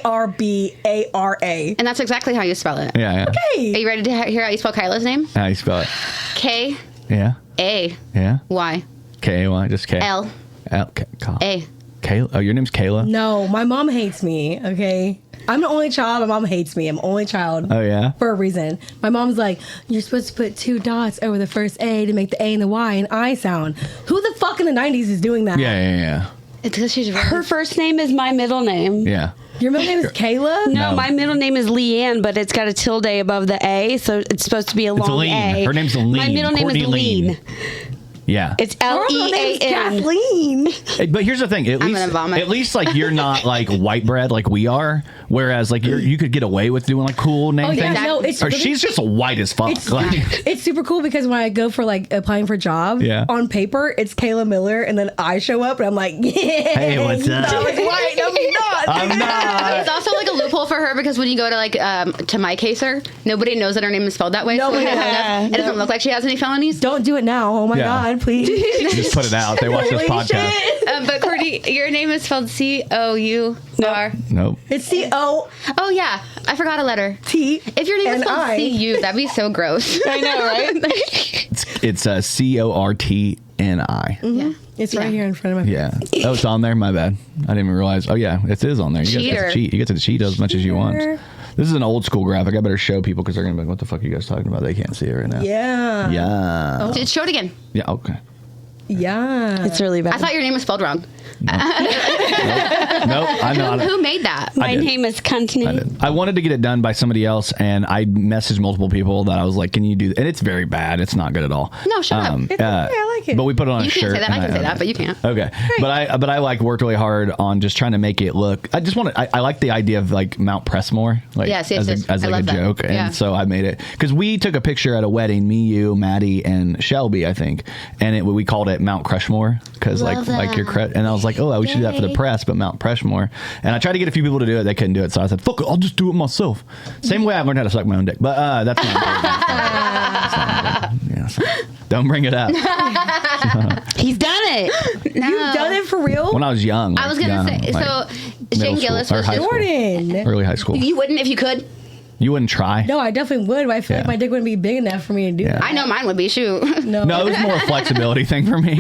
Barbara. And that's exactly how you spell it. Yeah. Are Hey. you ready to hear how you spell Kyla's name? How you spell it? K Yeah. A Yeah. Y K-A-Y, just K. L A. Kayla. Oh, your name's Kayla? No, my mom hates me, okay? I'm the only child. My mom hates me. I'm the only child. Oh, yeah? For a reason. My mom's like, you're supposed to put 2 dots over the first A to make the A and the Y and I sound. Who the fuck in the 90s is doing that? Yeah. It's because she's really Her first name is my middle name. Yeah. Your middle name is Kayla? No, No. my middle name is Leanne, but it's got a tilde above the A, so it's supposed to be a long Lean. A. Her name's Lean. My middle name Courtney is Lean. Lean. Yeah. It's Her middle name's Lean. Kathleen. But here's the thing. At gonna vomit. least like you're not like white bread like we are. Whereas like you could get away with doing like cool name Oh, yeah, things. no, it's or really- she's just white as fuck. Like, It's super cool because when I go for like applying for a job, Yeah. on paper it's Kyla Miller, and then I show up and I'm like, yeah. Hey, what's up? I was white. I'm not. I'm not. It's also like a loophole for her because when you go to like to my caser, nobody knows that her name is spelled that way. Nobody so knows. it doesn't look like she has any felonies. Don't do it now. Oh my Yeah. God, please. Just put it out. They watch this Holy podcast. shit. But Courtney, your name is spelled C-O-U-R. Nope. It's C-O-T. Oh yeah, I forgot a letter. If your name was spelled N-I. C-U, that'd be so gross. I know, right? It's Cortni. Yeah. It's right here in front of my Yeah. Oh, it's on there. My bad. I didn't even realize. Oh yeah, it is on there. You guys get Cheater. to cheat. You get to cheat as much as you want. Cheater. This is an old school graphic. I better show people because they're gonna be like, "What the fuck are you guys talking about?" They can't see it right now. Yeah. Yeah. Show it again. Yeah. Okay. Yeah. It's really bad. I thought your name was spelled wrong. Nope. I'm not. Who made that? My did. name is Kontni. I did. I wanted to get it done by somebody else, and I messaged multiple people that I was like, "Can you do?" And it's very bad. It's not good at all. No, shut up. It's okay, I like it. But we put it on You a can't shirt. say that. I and can say own that, it. but you can't. Okay, but I like worked really hard on just trying to make it look. I just want to. I like the idea of like Mount Pressmore, like Yes, as yes. a, as I like a love that. joke, and Yeah. so I made it because we took a picture at a wedding, me, you, Maddie, and Shelby, I think, and we called it Mount Crushmore because like your and I was like, oh, we should do that for the press, but Mount Pressmore, and I tried to get a few people to do it, they couldn't do it, so I said, fuck it, I'll just do it myself. Same way I learned how to suck my own dick, but that's not important. That's not important. Yeah, so don't bring it up. He's done it. No. You've done it for real? Oh, When I was young, I was gonna say so. Shane Gillis was high just. school. Jordan. Early high school. You wouldn't if you could. You wouldn't try? No, I definitely would, but I feel Yeah. like my dick wouldn't be big enough for me to do Yeah. that. I know mine would be. Shoot. No. No, it was more a flexibility thing for me.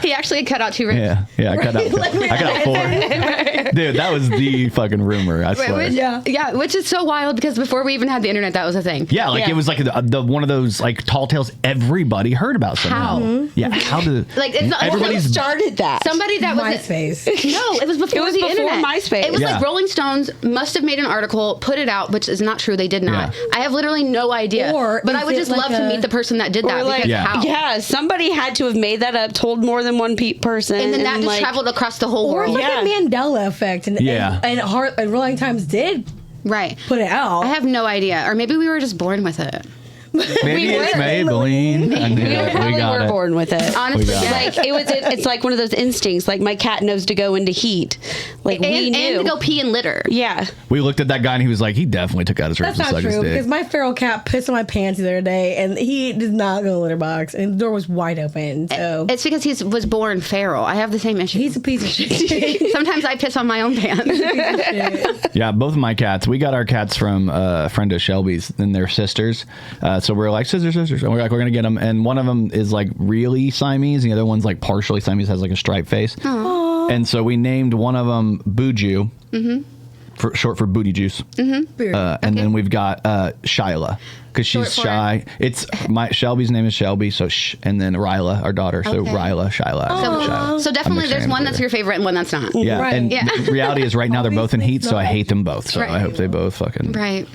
He actually cut out 2 ribs. Yeah, I cut out 4. Dude, that was the fucking rumor, I swear. Which, Yeah. which is so wild because before we even had the internet, that was a thing. Yeah, like Yeah. it was like the one of those like tall tales everybody heard about somehow. How? Yeah, how did Like, it's not- Who everybody's started that? Somebody that was MySpace. No, it was before It was the before internet. MySpace. It was Yeah. like Rolling Stones must have made an article, put it out, which is not true. They did not. Yeah. I have literally no idea. Or but is I would it just like love to a- meet the person that did that. Or like, Because Yeah. how? yeah, somebody had to have made that up, told more than one person, And then that just like, traveled across the whole Or world. like Yeah. a Mandela effect. And, Yeah. and Rolling Times did Right. put it out. I have no idea. Or maybe we were just born with it. Maybe it's Maybelline. I knew We it. probably got were it. born with it. Honestly, got yeah. Like it's like one of those instincts. Like my cat knows to go into heat. Like we knew. And to go pee and litter. Yeah. We looked at that guy and he was like, he definitely took out his That's ribs and not sucked his true dick. because my feral cat pissed on my pants the other day, and he did not go in the litter box, and the door was wide open. So It's because he was born feral. I have the same issue. he's a piece of shit. Sometimes I piss on my own pants. Yeah, both of my cats. We got our cats from a friend of Shelby's and their sisters. So we're like, sisters. And we're like, we're going to get them. And one of them is like really Siamese. And the other one's like partially Siamese, has like a striped face. Aww. And so we named one of them Buju, for short for booty juice. And then we've got Shyla, because she's Short for- shy. It's Shelby's name is Shelby, so and then Ryla, our daughter. So Okay. Ryla, Shyla. Shyla. So definitely there's one that's your favorite and one that's not. Yeah, Right. and Yeah. the reality is right now they're both in heat, so I Obviously hate them both. So Right. I hope they both fucking. Right.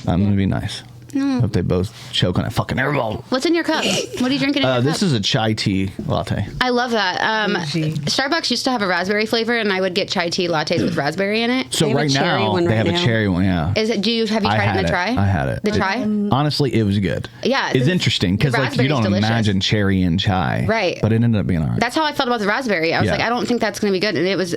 I'm gonna be nice. Hope they both choke on a fucking airball. What's in your cup? What are you drinking in your cup? This is a chai tea latte. I love that. Bougie. Starbucks used to have a raspberry flavor, and I would get chai tea lattes with raspberry in it. So They have a right cherry now one they right have a now. cherry one. Yeah. Have you tried it in the try? I had it. The try? Honestly, it was good. Yeah, it's the- interesting because the like you don't raspberry's delicious. imagine cherry and chai, Right. But it ended up being alright. That's how I felt about the raspberry. I was Yeah. like, I don't think that's going to be good, and it was.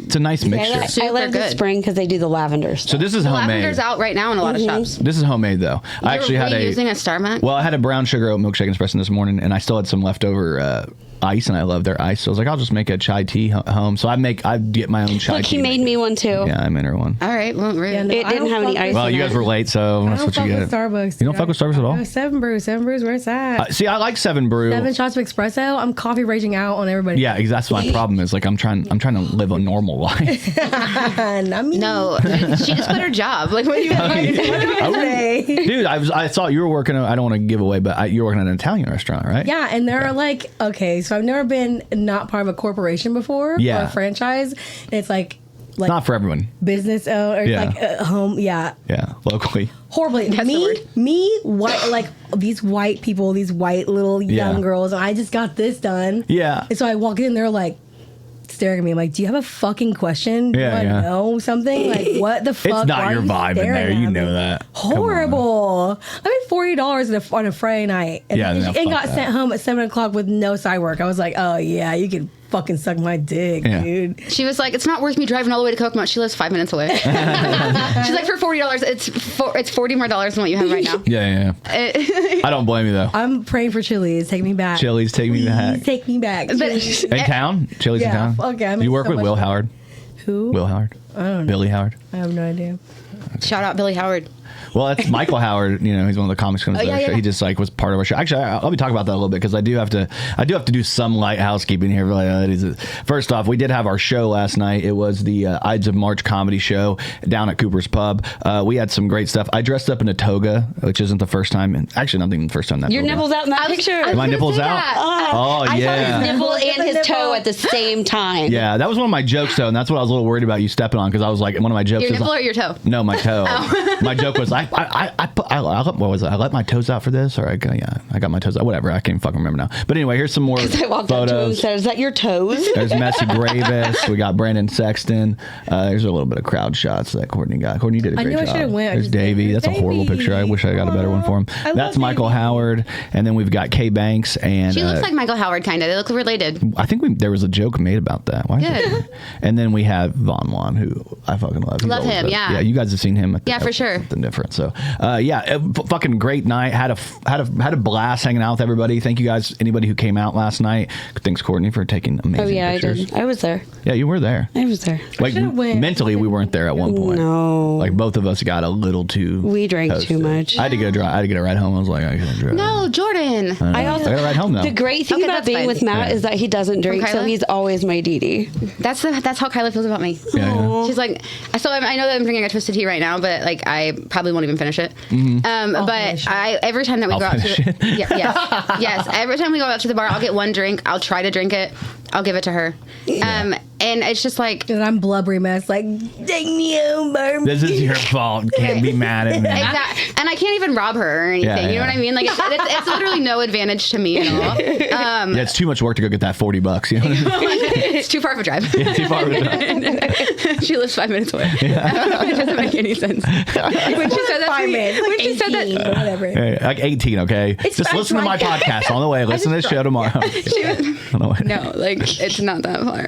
It's a nice mixture. I Super love the good. spring because they do the lavender stuff. So this is homemade. Lavender's out right now in a lot of shops. This is homemade though. I actually had using a Starbucks. Well, I had a brown sugar oat milkshake espresso this morning, and I still had some leftover ice, and I love their ice. So I was like, I'll just make a chai tea home. So I get my own chai Look, tea. he made me one too. Yeah, I made her one. All right, well, rude. Yeah, no, It I didn't don't have any fuck ice with- Well, in you it. guys were late, so I that's don't what you fuck get. with Starbucks. You don't fuck with Starbucks at all? Seven Brews, where it's at? See, I like 7 Brew. 7 shots of espresso. I'm coffee raging out on everybody. Yeah, that's my problem. Is like I'm trying to live a normal life. Not me. No, she just quit her job. Like, what do you Today. Dude, I saw you were working. I don't want to give away, but you were working at an Italian restaurant, right? Yeah, and there are like, okay, so I've never been not part of a corporation before Yeah. or a franchise. And it's like Not for everyone. business or Yeah. like home. Yeah, Yeah, locally. horribly. That's the word. Me, white, like these white people, these white little young Yeah. girls. And I just got this done. Yeah. And so I walk in, they're like staring at me. I'm like, do you have a fucking question? Yeah, Do I yeah. know something? Like, what the fuck? It's not Why your are you vibe in staring there. at You me? know that. Come on. Horrible. I made $40 on a Friday night, and, Yeah, no, and fuck got that. sent home at 7:00 with no side work. I was like, oh yeah, you can fucking suck my dick, Yeah. dude. She was like, it's not worth me driving all the way to Kokomo. She lives 5 minutes away. She's like, for $40, it's $40 more than what you have right now. Yeah. I don't blame you though. I'm praying for Chili's. Take me back. Chili's, take me back. Please take me back. Chili's. In town? Chili's in Yeah, town? fuck yeah, I You make work so with much Will money. Howard? Who? Will Howard? I don't know. Billy Howard? I have no idea. Shout out Billy Howard. Well, that's Michael Howard. You know, he's one of the comics comes to yeah, our show. yeah. He just like was part of our show. Actually, I'll be talking about that a little bit because I do have to do some light housekeeping here. First off, we did have our show last night. It was the Ides of March comedy show down at Cooper's Pub. We had some great stuff. I dressed up in a toga, which isn't the first time, and actually not even the first time that Your toga. nipples out in that I was- picture. I was My gonna nipples say out? that. Oh, I yeah. saw his nipple Look at and the his toe nipple. at the same time. Yeah, that was one of my jokes though, and that's what I was a little worried about you stepping on because I was like, one of my jokes Your is nipple or your toe? no, my toe. My joke was I let my toes out for this, or I got my toes out. Whatever, I can't fucking remember now. But anyway, here's some more I walked up to him and photos. said, "Is that your toes?" There's Messi Bravis. We got Brandon Sexton. There's a little bit of crowd shots that Courtney got. Courtney did a I great knew I job. should've went. I There's just Davey. didn't. That's a horrible Davey. picture. I wish I got a better one for him. I love That's Michael Davey. Howard. And then we've got Kay Banks. And She looks like Michael Howard, kind of. They look related. I think there was a joke made about that. Why is Good. that? And then we have Von Juan, who I fucking love. He's Love old, him, but yeah. Yeah, you guys have seen him. Yeah, for sure. Something different. So, fucking great night. Had a blast hanging out with everybody. Thank you guys. Anybody who came out last night. Thanks, Courtney, for taking amazing Oh yeah, pictures. I did. I was there. Yeah, you were there. I was there. Like should've went. mentally, we weren't there at one point. No. Like both of us got a little too. We drank too toasted. much. I had to get a ride home. I was like, I can't drive. No, Jordan. I also I got a ride home though. The great thing Okay, about that's being fine. with Matt Yeah. is that he doesn't drink, so Kyla? he's always my Dee. That's how Kyla feels about me. Yeah. She's like, so I know that I'm drinking a twisted tea right now, but like I probably won't even finish it. But finish it. every time that we I'll go out to finish the, yes, every time we go out to the bar, I'll get one drink. I'll try to drink it. I'll give it to her. And it's just like, And I'm blubbery mess, like, dang you, Barbie. This is your fault. Can't be mad at me. exactly. And I can't even rob her or anything. Yeah, you know yeah. what I mean? Like, it's literally no advantage to me at all. Yeah, it's too much work to go get that $40. You know what I mean? It's too far of a drive. Yeah, too far of a drive. She lives 5 minutes away. It doesn't make any sense. When she said that to 5 me, minutes, when like she said 18, that, but whatever. Hey, like 18, okay? Just fine, listen to my Mike. podcast on the way. Listen to this show tomorrow. no, like it's not that far.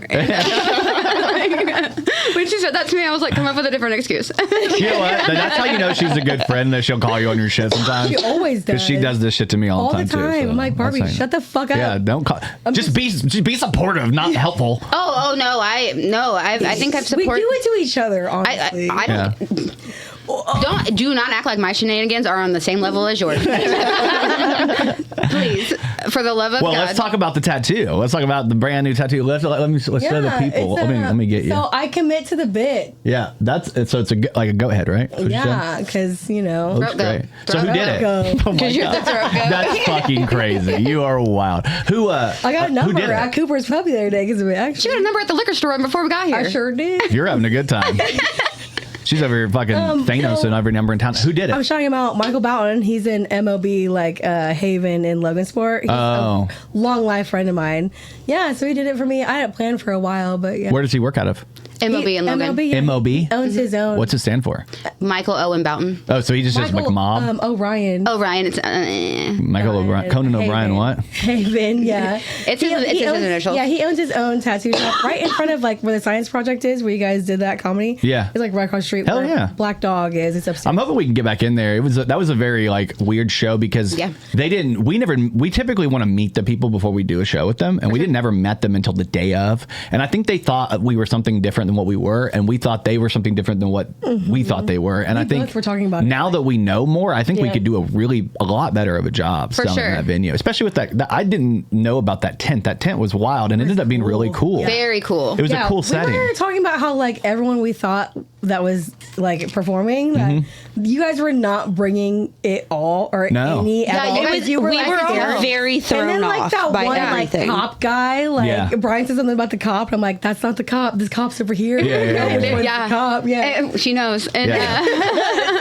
When she said that to me, I was like, come up with a different excuse. You know what? That's how you know she's a good friend, that she'll call you on your shit sometimes. She always does. Because she does this shit to me all the time, too. So I'm like, Barbie, that's how you shut the fuck up. Yeah, don't call. Just be supportive, not helpful. Oh no, I think I've We supported. do it to each other, honestly. I don't. Do not act like my shenanigans are on the same level as yours. Please, for the love of Well, God. let's talk about the tattoo. Let's talk about the brand new tattoo. Let's show the people. it's Let me get you. So I commit to the bit. Yeah, it's like a goat head, right? That's what you Yeah, said? because, you know. Looks Throat goat. great. So who did it? Throat goat. Oh my you're the God. throat goat. That's fucking crazy. You are wild. Who? I got a who number did at it? Cooper's Puppy the other day because we She actually. got a number at the liquor store before we got here. I sure did. You're having a good time. She's over here fucking Thanos and every number in town. Who did it? I was talking about Michael Boughton. He's in MOB, like Haven in Logansport. He's Oh. a long life friend of mine. Yeah, so he did it for me. I had it planned for a while, but yeah. Where does he work out of? MOB and Logan. MOB, yeah. MOB? Owns his own. What's it stand for? Michael Owen Boughton. Oh, so he just says Michael McMob? O'Ryan. Oh, Ryan. It's Michael O'Brien. Conan O'Brien, Haven. what? Haven, yeah. It's his owns, initials. Yeah, he owns his own tattoo shop right in front of like where the Science Project is, where you guys did that comedy. Yeah. It's like right across the street. Hell where yeah. Black Dog is. It's upstairs. I'm hoping we can get back in there. That was a very like weird show because Yeah. we typically want to meet the people before we do a show with them, and we didn't ever met them until the day of. And I think they thought we were something different than what we were, and we thought they were something different than what we thought they were. And I think both were talking about it. now that we know more, I think we Yeah. could do a lot better of a job For selling sure. that venue, especially with that. I didn't know about that tent. That tent was wild, and it ended up being really cool. Very cool. It was a cool setting. We were talking about how like everyone we thought that was like performing, that you guys were not bringing it all or No. any at Yeah, all. you Because guys- you were we like, were all scared. very thrown And then like off that by one everything. like cop guy, like Yeah. Brian said something about the cop, and I'm like, that's not the cop. This cop's over here. Yeah, yeah, yeah, Which yeah. one's Yeah. the cop. Yeah. She knows. And Yeah.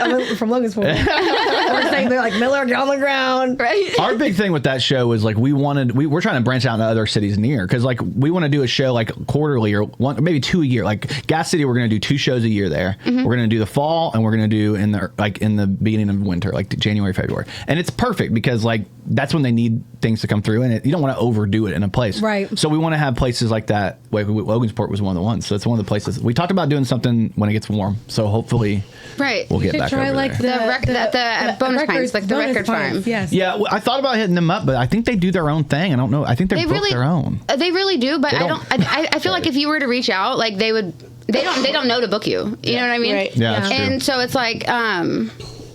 I'm from Logansport. We're saying they're like Miller, get on the ground. right. Our big thing with that show was like we're trying to branch out into other cities near, because like we want to do a show like quarterly or maybe 2 a year. Like Gas City, we're going to do 2 shows a year there. We're going to do the fall, and we're going to do in the beginning of winter, like January, February, and it's perfect because like that's when they need things to come through, and you don't want to overdo it in a place. Right. So we want to have places like that. Like Logansport was one of the ones. So it's one of the places we talked about doing something when it gets warm. So hopefully Right. we'll get Should back try over like there. The bonus pines, like the bonus record farm. pines, Yes. Yeah, well, I thought about hitting them up, but I think they do their own thing. I don't know. I think they're both their own. They really do, but They I don't- don't. I feel like if you were to reach out, like they would. They don't know to book you. You know what I mean? Right. Yeah, that's true. And so it's like,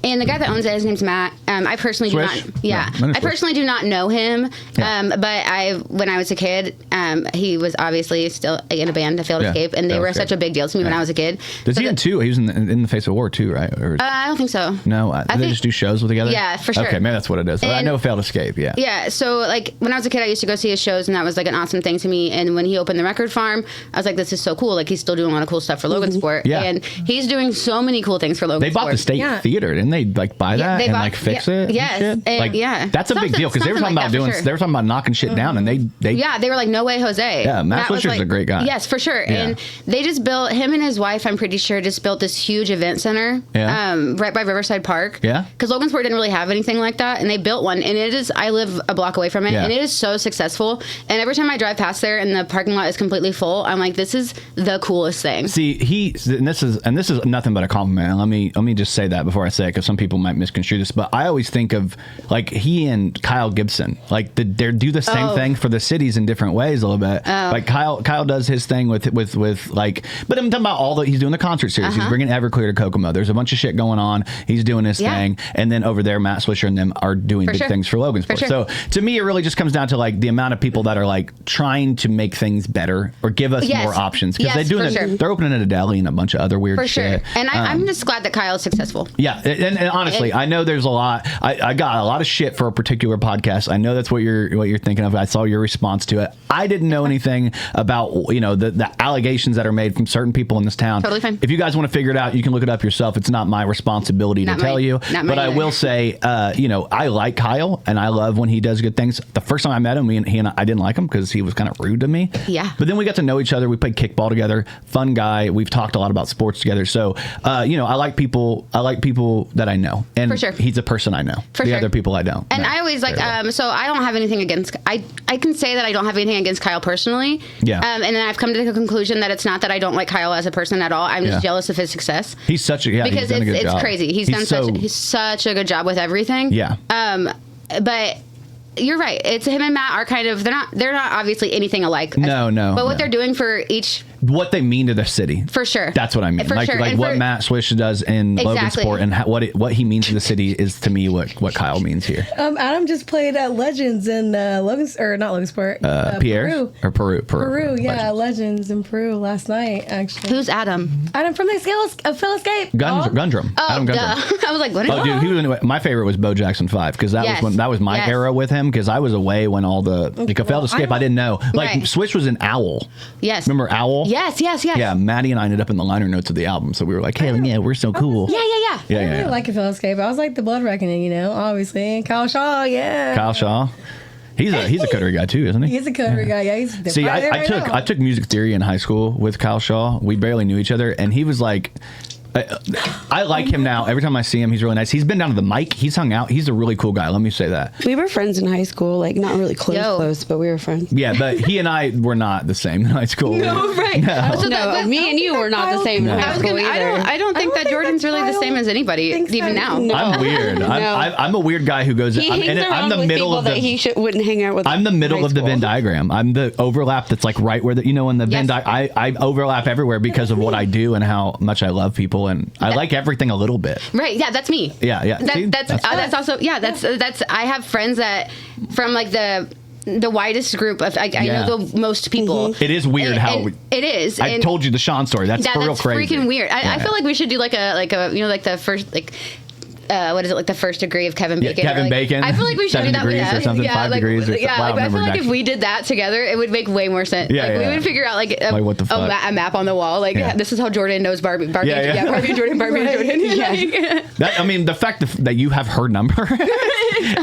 and the guy that owns it, his name's Matt. I personally do Swish? not. Yeah, No, my name's I personally do not know him. Yeah. But when I was a kid, he was obviously still in a band, The Failed Yeah, Escape, and they Failed were Escape. such a big deal to me when Yeah. I was a kid. Does So he in 2? He was in the Face of War too, right? Or, I don't think so. no, I they think- just do shows together. Yeah, for sure. Okay, maybe that's what it is. I And- know Failed Escape. Yeah. Yeah, so like when I was a kid, I used to go see his shows, and that was like an awesome thing to me. And when he opened the record farm, I was like, this is so cool. Like he's still doing a lot of cool stuff for Logansport. Yeah. And he's doing so many cool things for Logansport. They bought the State Yeah. Theater, didn't they? Like buy Yeah, that they and bought- like fix yeah, it. yes, and shit? and Like, yeah. that's a big Something- deal because they were talking something about like that for doing. sure. They were talking about knocking shit down, and they Yeah, they were like, no way, Jose. Yeah, Matt was Swisher's a great guy. Yes, for sure. Yeah. And they just built, him and his wife, I'm pretty sure, just built this huge event center Yeah. right by Riverside Park. Yeah. Because Logansport didn't really have anything like that, and they built one. And it is, I live a block away from it, Yeah. and it is so successful. And every time I drive past there and the parking lot is completely full, I'm like, this is the coolest thing. See, this is nothing but a compliment. Let me just say that before I say it, because some people might misconstrue this. But I always think of like he and Kyle Gibson, like they do the same thing for the cities in different ways a little bit. Like Kyle does his thing with like, but I'm talking about he's doing the concert series. He's bringing Everclear to Kokomo. There's a bunch of shit going on. He's doing his thing, and then over there, Matt Swisher and them are doing big sure. things for Logansport. For sure. So to me, it really just comes down to like the amount of people that are like trying to make things better or give us Yes. more options, because Yes, for sure. they're opening a deli and a bunch of other weird For sure. shit. And I'm just glad that Kyle is successful. Yeah, and And honestly, I know there's a lot. I got a lot of shit for a particular podcast. I know that's what you're thinking of. I saw your response to it. I didn't know anything about the allegations that are made from certain people in this town. Totally fine. If you guys want to figure it out, you can look it up yourself. It's not my responsibility to tell you. But I will say, I like Kyle, and I love when he does good things. The first time I met him, he and I didn't like him because he was kind of rude to me. Yeah. But then we got to know each other. We played kickball together. Fun guy. We've talked a lot about sports together. So, I like people. I like people that I know, and for sure. He's a person I know. For the sure. other people I don't. And know I always like. very well. So I don't have anything against. I can say that I don't have anything against Kyle personally. Yeah. And then I've come to the conclusion that it's not that I don't like Kyle as a person at all. I'm just jealous of his success. He's such a because Because it's crazy. He's such a good job with everything. Yeah. But you're right. It's him and Matt are kind of they're not obviously anything alike. No. But what they're doing for each. What they mean to the city. For sure. That's what I mean. For sure. Like what Matt Swish does in Logansport and what he means to the city is to me what Kyle means here. Adam just played Legends in not Logansport. Pierre? Peru. Peru, Yeah, Legends in Peru last night, actually. Who's Adam? Adam from the Phil Escape. Gundrum. Oh, Adam Gundrum. duh. I was like, what is Oh, dude, he was my favorite was Bo Jackson 5 because that was my era with him because I was away when all the a failed escape I didn't know Swish was an Owl. Yes. Remember Owl? Yes. Yeah, Maddie and I ended up in the liner notes of the album, so we were like, hey, yeah, we're so cool. Yeah. I really like a Phil Escape. I was like the Blood Reckoning, obviously. And Kyle Shaw, yeah. Kyle Shaw. He's a coterie guy too, isn't he? He's a coterie guy. Yeah, he's See, I took music theory in high school with Kyle Shaw. We barely knew each other, and he was like, I like him now. Every time I see him, he's really nice. He's been down to the mic. He's hung out. He's a really cool guy. Let me say that. We were friends in high school, like not really close, but we were friends. Yeah, but he and I were not the same in high school. No, right. No. So Me and you were not the same in high school either. I don't think that Jordan's really the same as anybody, even now. No. I'm weird. I'm a weird guy who goes. He hangs around with people that he wouldn't hang out with. I'm the middle of the Venn diagram. I'm the overlap that's like right where in the Venn diagram. I overlap everywhere because of what I do and how much I love people and I like everything a little bit. Right. Yeah, that's me. Yeah. See? That's also that's I have friends that from like the widest group of I know the most people. It is weird how it is. I told you the Sean story. That's for real crazy. Freaking weird. I feel like we should do like a like the first what is it, like the first degree of Kevin Bacon? Yeah, Kevin Bacon. I feel like we should do that with degrees or something, 5 degrees or something. Yeah, I feel like if we did that together, it would make way more sense. Yeah, we would figure out like what the fuck? a map on the wall. Like this is how Jordan knows Barbie. Barbie and Jordan. I mean, the fact that you have her number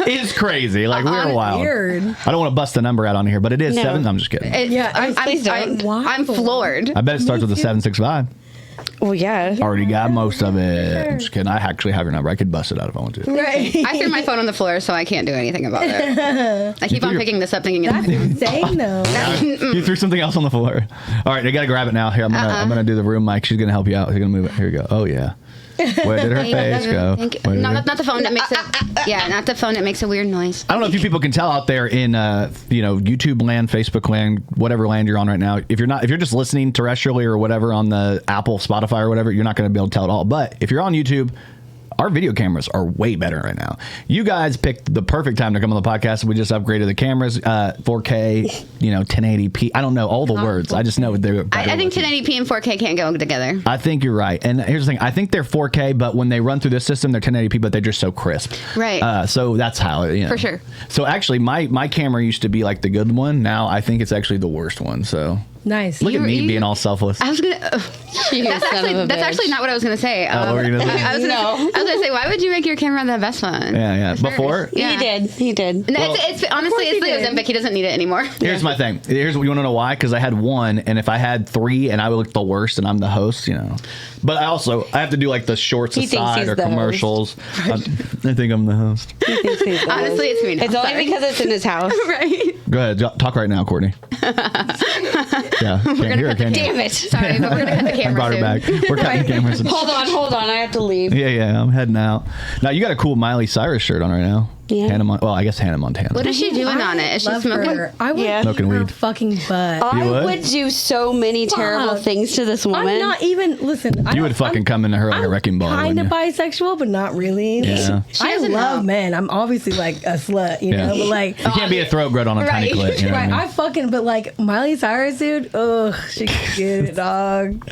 is crazy. Like we're wild. Weird. I don't want to bust the number out on here, but it is 7. I'm just kidding. I'm floored. I bet it starts with a 765. Well, yeah. Already got most of it. I'm just kidding. I actually have your number. I could bust it out if I want to. Right. I threw my phone on the floor, so I can't do anything about it. I keep on picking this up, thinking That's insane, though. You threw something else on the floor. All right, I gotta grab it now. Here, I'm gonna do the room mic. She's gonna help you out. She's gonna move it. Here we go. Oh yeah. Where did her face go? Not the phone that makes it. Yeah, not the phone that makes a weird noise. I don't know if you people can tell out there in YouTube land, Facebook land, whatever land you're on right now. If you're just listening terrestrially or whatever on the Apple, Spotify or whatever, you're not going to be able to tell it all. But if you're on YouTube, our video cameras are way better right now. You guys picked the perfect time to come on the podcast. We just upgraded the cameras, 4K, 1080p. I don't know all the words. I just know they're better. I think 1080p and 4K can't go together. I think you're right. And here's the thing. I think they're 4K, but when they run through this system, they're 1080p, but they're just so crisp. Right. So that's how, For sure. So actually, my camera used to be like the good one. Now I think it's actually the worst one. So nice. Look at me being all selfless. I was gonna. That's actually not what I was gonna say. What were you gonna say? I was gonna say, why would you make your camera the best one? Yeah. Before? Yeah. He did. No, it's honestly it's the Ozempic. He doesn't need it anymore. Here's my thing. Here's what you want to know why? Because I had one, and if I had 3, and I would look the worst, and I'm the host, But I have to do like the shorts aside or commercials. I think I'm the host. Honestly, it's me now. It's only because it's in his house. Right. Go ahead. Talk right now, Courtney. Yeah. Damn it. Sorry, but we're gonna cut the camera. I brought her back. We're cutting the cameras. Hold on. I have to leave. Yeah. I'm heading out. Now you got a cool Miley Cyrus shirt on right now. Yeah. I guess Hannah Montana. What is she doing on it? Is she smoking? I would smoking her weed. fucking butt. I would do so many terrible things to this woman. I'm not even, listen. You would fucking come into her like a wrecking ball. I'm kind of bisexual, but not really. Yeah. I love men. I'm obviously like a slut, but like. You can't be a throat grud on a tiny clit. Right. I fucking, but like Miley Cyrus, dude, ugh, she can get it, dog.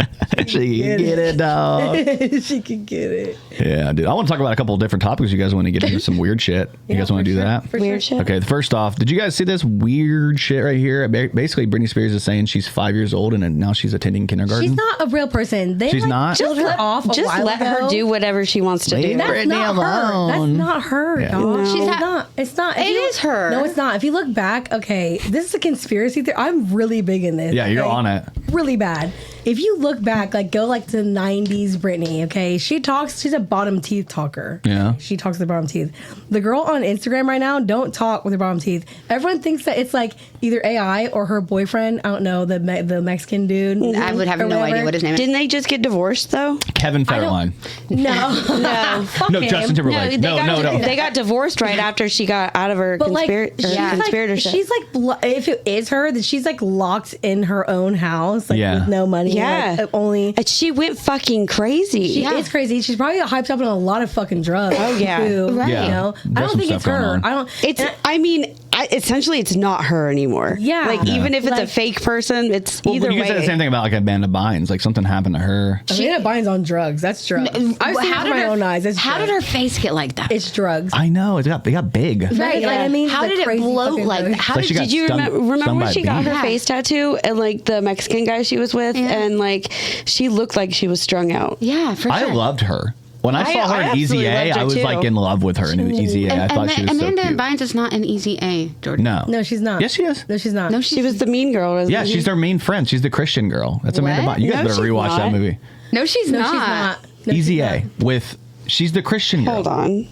She can get it, dog. She can get it. Yeah, dude. I want to talk about a couple of different topics. You guys want to get into some weird shit? You guys want to do that? Weird shit. Okay, first off, did you guys see this weird shit right here? Basically, Britney Spears is saying she's 5 years old and now she's attending kindergarten. She's not a real person. She's not? Killed her off a Just while let ago. her do whatever she wants to do. Leave That's Britney not her. alone. That's not her, Yeah. dog. No. She's It's not- not. It's not. It is her. No, it's not. If you look back, okay, this is a conspiracy theory. I'm really big in this. Yeah, you're okay? on it. Really bad. If you look back, like go like to 90s Britney, okay? She's a bottom teeth talker. Yeah. She talks with the bottom teeth. The girl on Instagram right now don't talk with her bottom teeth. Everyone thinks that it's like either AI or her boyfriend. I don't know, the Mexican dude. I would have or no whatever. idea what his name is. Didn't they just get divorced though? Kevin Federline. No. Fuck No, him. Justin Timberlake. No. They got divorced right after she got out of her But like, conspiratorship. she's like, if it is her, then she's like locked in her own house, like Yeah. with no money. Yeah. Like, only And she went fucking crazy. she is crazy. She's probably hyped up on a lot of fucking drugs. Oh, yeah. too, Right. Yeah. You know, There's I don't some think it's stuff going her. on. I don't. It's. and I mean, essentially, it's not her anymore. Yeah. Like Yeah. even if it's a Like- fake person, it's Well, either but you way. can say the same thing about like Amanda Bynes. Like something happened to her. Amanda Bynes on drugs. That's drugs. I've seen it with my own eyes. It's how did drugs. her face get like that? It's drugs. I know. They got big. Right, Like, I mean, how the did it crazy bloat fucking like drugs. that? How Like she did got Did you stung- remember stung when by she a got bee. her Yeah. face tattoo and like the Mexican guy she was with, Yeah. and like she looked like she was strung out. Yeah, for sure. I loved her. When I saw her I in Easy absolutely A, loved her I was too. like in love with her in Easy A. I thought she was Amanda so cute. Bynes is not an easy A, Jordan. No. No, she's not. Yes, she is. No, she's not. No, She was the mean girl. Wasn't Yeah, she? she's their main friend. She's the Christian girl. That's Amanda What? Bynes. You guys No, better she's rewatch that not. movie. No, she's No, not. she's not. No, Easy she's A not. with she's the Christian girl. Hold on.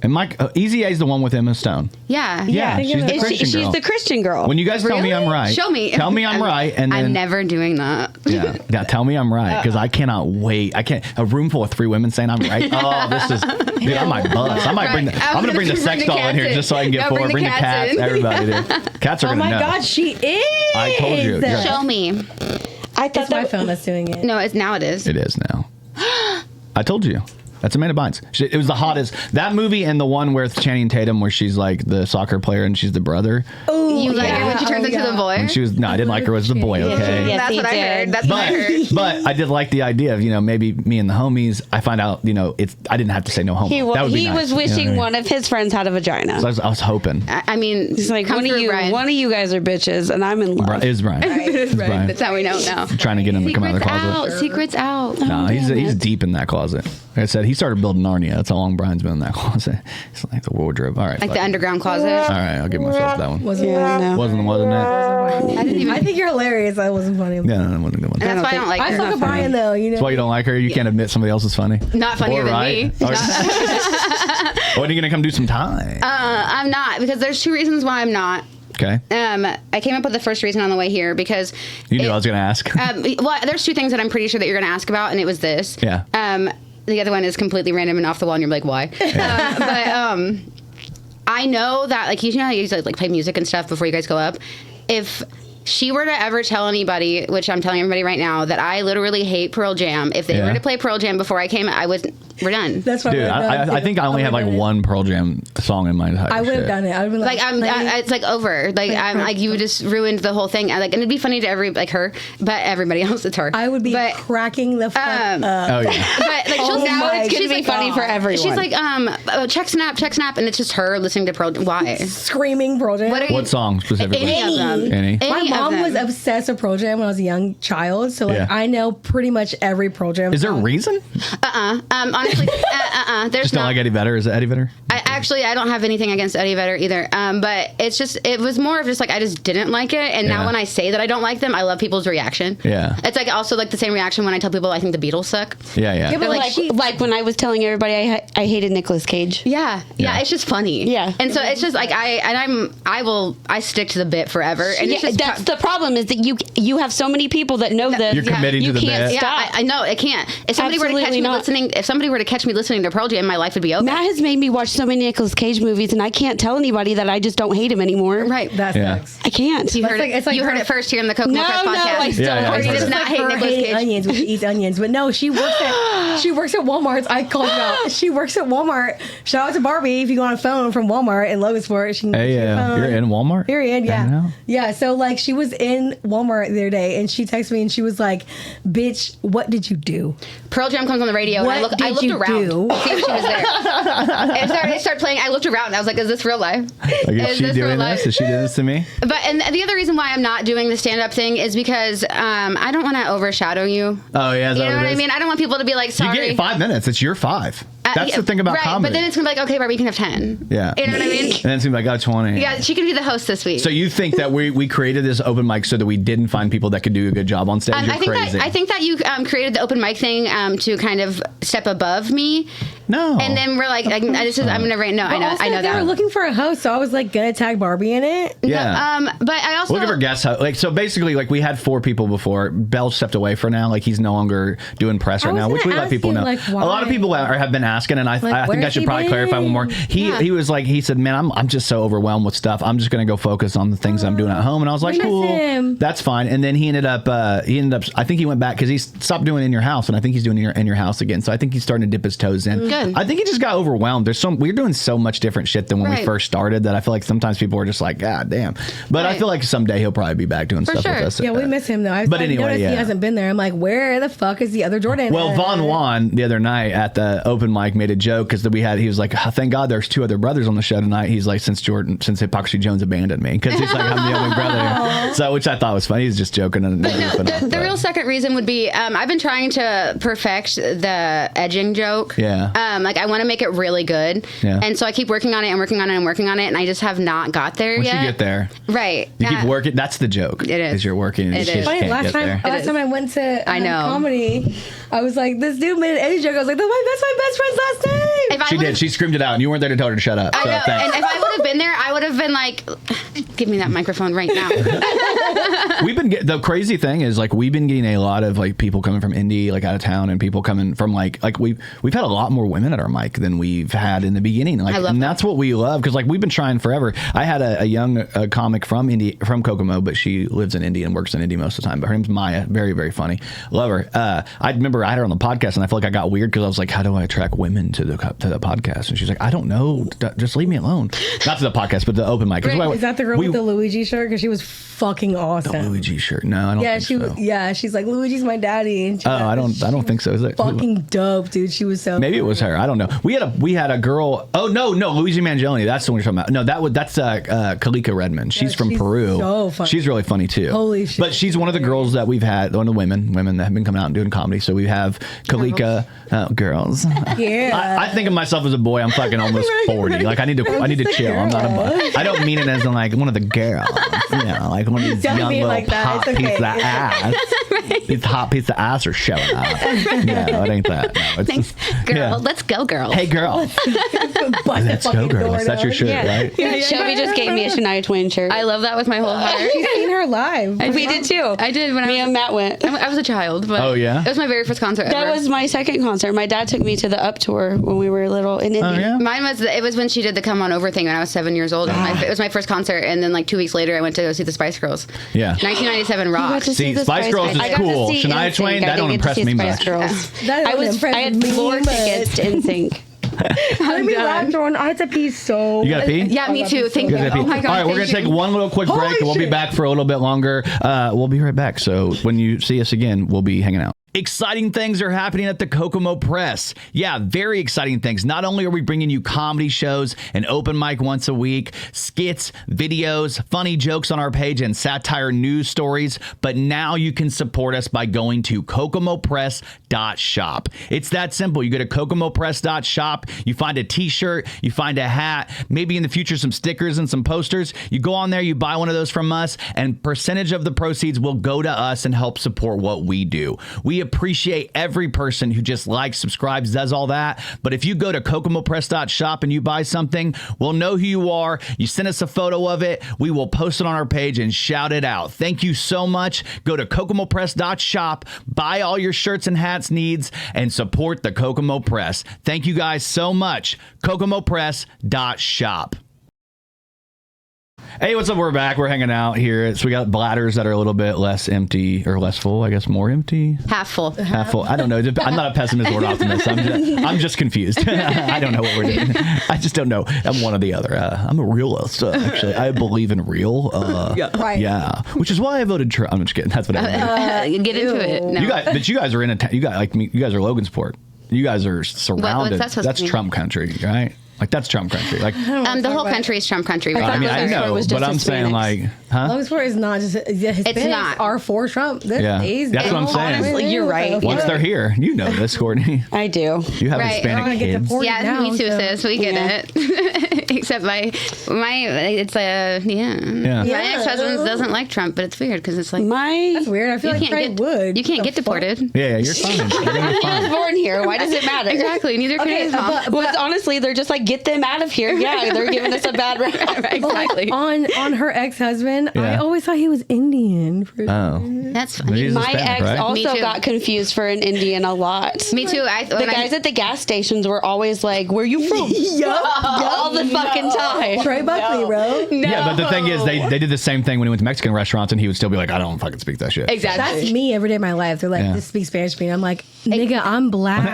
And Mike Easy A is the one with Emma Stone. Yeah. Yeah, think she's of the it. Christian She's girl. the Christian girl. When you guys tell me I'm right, Show me. Tell me I'm right, and then I'm never doing that. yeah, tell me I'm right because I cannot wait. I can't. A room full of 3 women saying I'm right. Oh, this is dude. I might bust. I might bring. Right. I'm gonna bring the sex doll in here just so I can get No, 4. bring the Bring the cats cats. in. Everybody, dude. Cats are Oh gonna my know. God, she is. I told you. Yeah. Show me. I thought It's my that phone that's doing it. No, now it is. It is now. I told you. That's Amanda Bynes. It was the hottest. That movie and the one with Channing Tatum where she's like the soccer player and she's the brother. Oh, You like her when she turns into the boy? And she was no, I didn't like her as the boy. Okay. Yes, That's he what I did. heard. That's what I heard. But I did like the idea of maybe me and the homies. I find out it's I didn't have to say no homo. he That would be he nice, was you know what I wishing mean? one of his friends had a vagina. So I was hoping. I mean, He's like come one of through, you Brian. guys are bitches, and I'm in love. It is Brian. It's Brian. That's how we know now. Trying to get him to come out of the closet. Secrets out. No, he's deep in that closet. Like I said, he started building Narnia. That's how long Brian's been in that closet. It's like the wardrobe. All right. Like fuck the it. underground closet. All right, I'll give myself that one. Wasn't Yeah, no. Wasn't it? I didn't even. I think you're hilarious. That wasn't funny. Yeah, no, it wasn't a good one. And that's why I think- don't like I her. fuck with Brian though. You know. That's why you don't like her. You can't admit somebody else is funny. Not funnier Or than right. me. Or- When are you gonna come do some time? I'm not, because there's 2 reasons why I'm not. Okay. I came up with the first reason on the way here because You knew I was gonna ask. well, there's 2 things that I'm pretty sure that you're going to ask about, and it was this. Yeah. The other one is completely random and off the wall, and you're like, why? But I know that, like, you know how you like play music and stuff before you guys go up. If she were to ever tell anybody, which I'm telling everybody right now, that I literally hate Pearl Jam, if they Yeah. were to play Pearl Jam before I came, we're done. That's what Dude, I would have done. I think I only have like one Pearl Jam song in my entire I would have shit. done it. I would have been Like it's like over. Like I'm like you just ruined the whole thing. And it'd be funny to her, but everybody else it's her. I would be But, cracking the fuck up. Oh yeah. but like Oh she'll now my it's gonna be funny for everyone. She's like check snap, and it's just her listening to Pearl. Why? Screaming Pearl Jam. What are you? What song specifically? Any of them. Any? My Any of mom them. was obsessed with Pearl Jam when I was a young child, so like Yeah. I know pretty much every Pearl Jam. Is there a song. reason? Honestly, there's Just don't not. like Eddie Vedder? Is it Eddie Vedder? I don't have anything against Eddie Vedder either. But it was more of just like I just didn't like it, and now Yeah. when I say that I don't like them, I love people's reaction. Yeah. It's like also like the same reaction when I tell people I think the Beatles suck. Yeah, yeah. Yeah, but like, like when I was telling everybody I hated Nicolas Cage. Yeah, Yeah. it's just funny. Yeah. and so it's just like I stick to the bit forever, and Yeah, it's just that's the problem is that you have so many people that know this. You're committing you to the can't bit. stop. I know it can't. If somebody were to catch Absolutely me not. listening, if somebody were were to catch me listening to Pearl Jam, my life would be over. Matt has made me watch so many Nicolas Cage movies, and I can't tell anybody that I just don't hate him anymore. Right. That sucks. I can't. You heard It's like you heard her- it first here in the Kokomo Press podcast. I still Yeah, Courtney yeah. does not hate her Nicolas hating Cage. onions when she eats onions. But no, she works at Walmart. I called her out. She works at Walmart. Shout out to Barbie. If you go on a phone from Walmart in Logansport, she can Hey, get your phone. you're in Walmart? Period. I Yeah. know. Yeah. So like she was in Walmart the other day and she texted me and she was like, "Bitch, what did you do?" Pearl Jam comes on the radio, and I What looked did you around do? to see if she was there. It started playing. I looked around. I was like, "Is this real life? Like, is she doing this? Is she doing this to me? But and the other reason why I'm not doing the stand up thing is because I don't want to overshadow you. Oh, yeah. Is You that know what it I is? mean? I don't want people to be like, sorry. You get 5 minutes. It's your 5. That's Yeah, the thing about right, comedy. But then it's gonna be like, okay, Barbie, you can have 10. Yeah. You know what I mean? And then it's gonna be like, 20. Yeah, she can be the host this week. So you think that we created this open mic so that we didn't find people that could do a good job on stage? You're crazy. I think that you created the open mic thing to kind of step above me. No. And then we're like, I'm gonna rant. No, I know, Also, I know they that. were looking for a host, so I was like gonna tag Barbie in it. Yeah. But I also Look at our guest host. Like, so basically, like, we had 4 people before. Bell stepped away for now. Like, he's no longer doing press I right was now, which gonna we let ask people you, know. like, A lot of why? people have been asking, and I think I where's should he probably clarify one more. been? He was like, he said, man, I'm just so overwhelmed with stuff. I'm just going to go focus on the things I'm doing at home. And I was like, we miss cool, him. that's fine. And then he ended up, I think he went back because he stopped doing In Your House, and I think he's doing In Your House again. So I think he's starting to dip his toes in. Good. I think he just got overwhelmed. We're doing so much different shit than when we Right. first started that I feel like sometimes people are just like, God damn. But I Right. feel like someday he'll probably be back doing stuff sure. with us. Yeah, we miss him though. But anyway, noticed yeah. he hasn't been there. I'm like, where the fuck is the other Jordan? Well, at? Von Juan the other night at the open mic made a joke because he was like, oh, thank God there's 2 other brothers on the show tonight. He's like, since Hypocrisy Jones abandoned me, because he's like, I'm the only brother. So, which I thought was funny. He's just joking. And the real second reason would be I've been trying to perfect the edging joke. Yeah. Like I want to make it really good. Yeah. And so I keep working on it and working on it and working on it, and I just have not got there Once yet. you get there, Right. you keep working. That's the joke. It is. Because you're working and It you just is. Funny, can't last get there. time I went to I know. comedy, I was like, this dude made an edgy joke. I was like, that's my best friend's last name. If I She would've- did. She screamed it out, and you weren't there to tell her to shut up. I So know. thanks. And if I would have been there, I would have been like, give me that microphone right now. The crazy thing is, like, we've been getting a lot of like people coming from Indy, like out of town, and people coming from like we've had a lot more women at our mic than we've had in the beginning. Like, I love and that. that's what we love, because like we've been trying forever. I had a young comic from Indy, from Kokomo, but she lives in Indy and works in Indy most of the time. But her name's Maya, very very funny, love her. I remember I had her on the podcast, and I feel like I got weird because I was like, how do I attract women to the podcast? And she's like, I don't know, just leave me alone. Not to the podcast, but the open mic. 'Cause Right. Is that the girl with the Luigi shirt? Because she was fucking awesome. Luigi shirt? No, I don't. Yeah, think so. Yeah, she's like, Luigi's my daddy. And she Oh, I don't think so. Is it fucking dope, dude. She was so Maybe it was her. I don't know. We had a girl. Oh no, Luigi Mangione. That's the one you're talking about. No, that's Kalika Redmond. She's from she's Peru. so funny. She's really funny too. Holy shit. But she's one of the girls that we've had. One of the women that have been coming out and doing comedy. So we have Kalika girls. Yeah. I think of myself as a boy. I'm fucking almost 40. Like I need to chill. I'm not a. I don't mean it as in like one of the girls. You know, like one of these Don't young mean little like that. hot It's okay. pieces of ass. These hot pieces of ass are showing up. No, it ain't that. No, it's Thanks, girl. Yeah. Let's go, girls. Hey, girl. Bust the Let's go, fucking door girls. That's your down. shirt, Yeah. right? Yeah, Shelby just gave me a Shania Twain shirt. I love that with my whole heart. She's seen her live. we did too. I did when Me and Matt went. I was a child, but Oh, yeah? it was my very first concert That ever. was my second concert. My dad took me to the Up Tour when we were little in Indy. Oh, yeah? Mine was it was when she did the Come On Over thing when I was 7 years old. It was my first concert, and then like 2 weeks later, I went to go see the Spice Girls. Yeah. 1997 I got rocks. to See, the Spice Girls is I got to cool. see Shania NSYNC. Twain, I that don't didn't get to impress see me Spice much. Girls. That don't I impress had me floor much. tickets to NSYNC. Let me laugh, Jordan. I had to pee so. You gotta pee? Yeah, me too. Thank You you. gotta pee. Oh my god. All right, we're gonna thank take you. one little quick break, Holy and we'll be shit. back for a little bit longer. We'll be right back. So when you see us again, we'll be hanging out. Exciting things are happening at the Kokomo Press. Yeah, very exciting things. Not only are we bringing you comedy shows, an open mic once a week, skits, videos, funny jokes on our page, and satire news stories, but now you can support us by going to kokomopress.shop. It's that simple. You go to kokomopress.shop, you find a t-shirt, you find a hat, maybe in the future some stickers and some posters. You go on there, you buy one of those from us, and percentage of the proceeds will go to us and help support what we do. We appreciate every person who just likes, subscribes, does all that. But if you go to kokomopress.shop and you buy something, we'll know who you are. You send us a photo of it. We will post it on our page and shout it out. Thank you so much. Go to kokomopress.shop, buy all your shirts and hats needs, and support the Kokomo Press. Thank you guys so much. kokomopress.shop. Hey, what's up? We're back. We're hanging out here. So we got bladders that are a little bit less empty or less full. I guess more empty. Half full. Half full. I don't know. I'm not a pessimist or an optimist. I'm just confused. I don't know what we're doing. I just don't know. I'm one or the other. I'm a realist. Actually, I believe in real. Right. Yeah. Which is why I voted Trump. I'm just kidding. That's what I mean. Get into it. No. You guys are in a. You guys like me. You guys are Logansport. You guys are surrounded. What's that supposed That's to mean? Trump country, right? Like that's Trump country. Like The whole country is Trump country. Right? I mean, I know, was but just I'm saying Hispanics. like, huh? Logansport is not just Hispanics not. are for Trump. Yeah. That's what I'm saying. Honestly, you're right. Once they're here, you know this, Courtney. I do. You have Right. Hispanic Get kids. deported Yeah, now, me too, so- sis. We get it. Except my it's Yeah. My ex-husband doesn't like Trump, but it's weird because it's like That's weird. I feel like Trey would. You can't get deported. Yeah, you're fine. You're gonna be I was fine. born here. Why does it matter? Exactly. Neither can his mom. Well, honestly, they're just like, get them out of here. Yeah, they're giving us a bad rap. Exactly. On her ex-husband, I Yeah. always thought he was Indian. Oh. That's Maybe he's My Hispanic, ex right? also Me too. got confused for an Indian a lot. me too. The guys at the gas stations were always like, where you from? All the fucking time. Trey Buckley, bro. Yeah, but the thing is, they did the same thing when he went to Mexican restaurants, and he would still be like, I don't fucking speak that shit. Exactly. That's me every day of my life. They're like, Yeah. just speak Spanish to me. I'm like, nigga, I'm black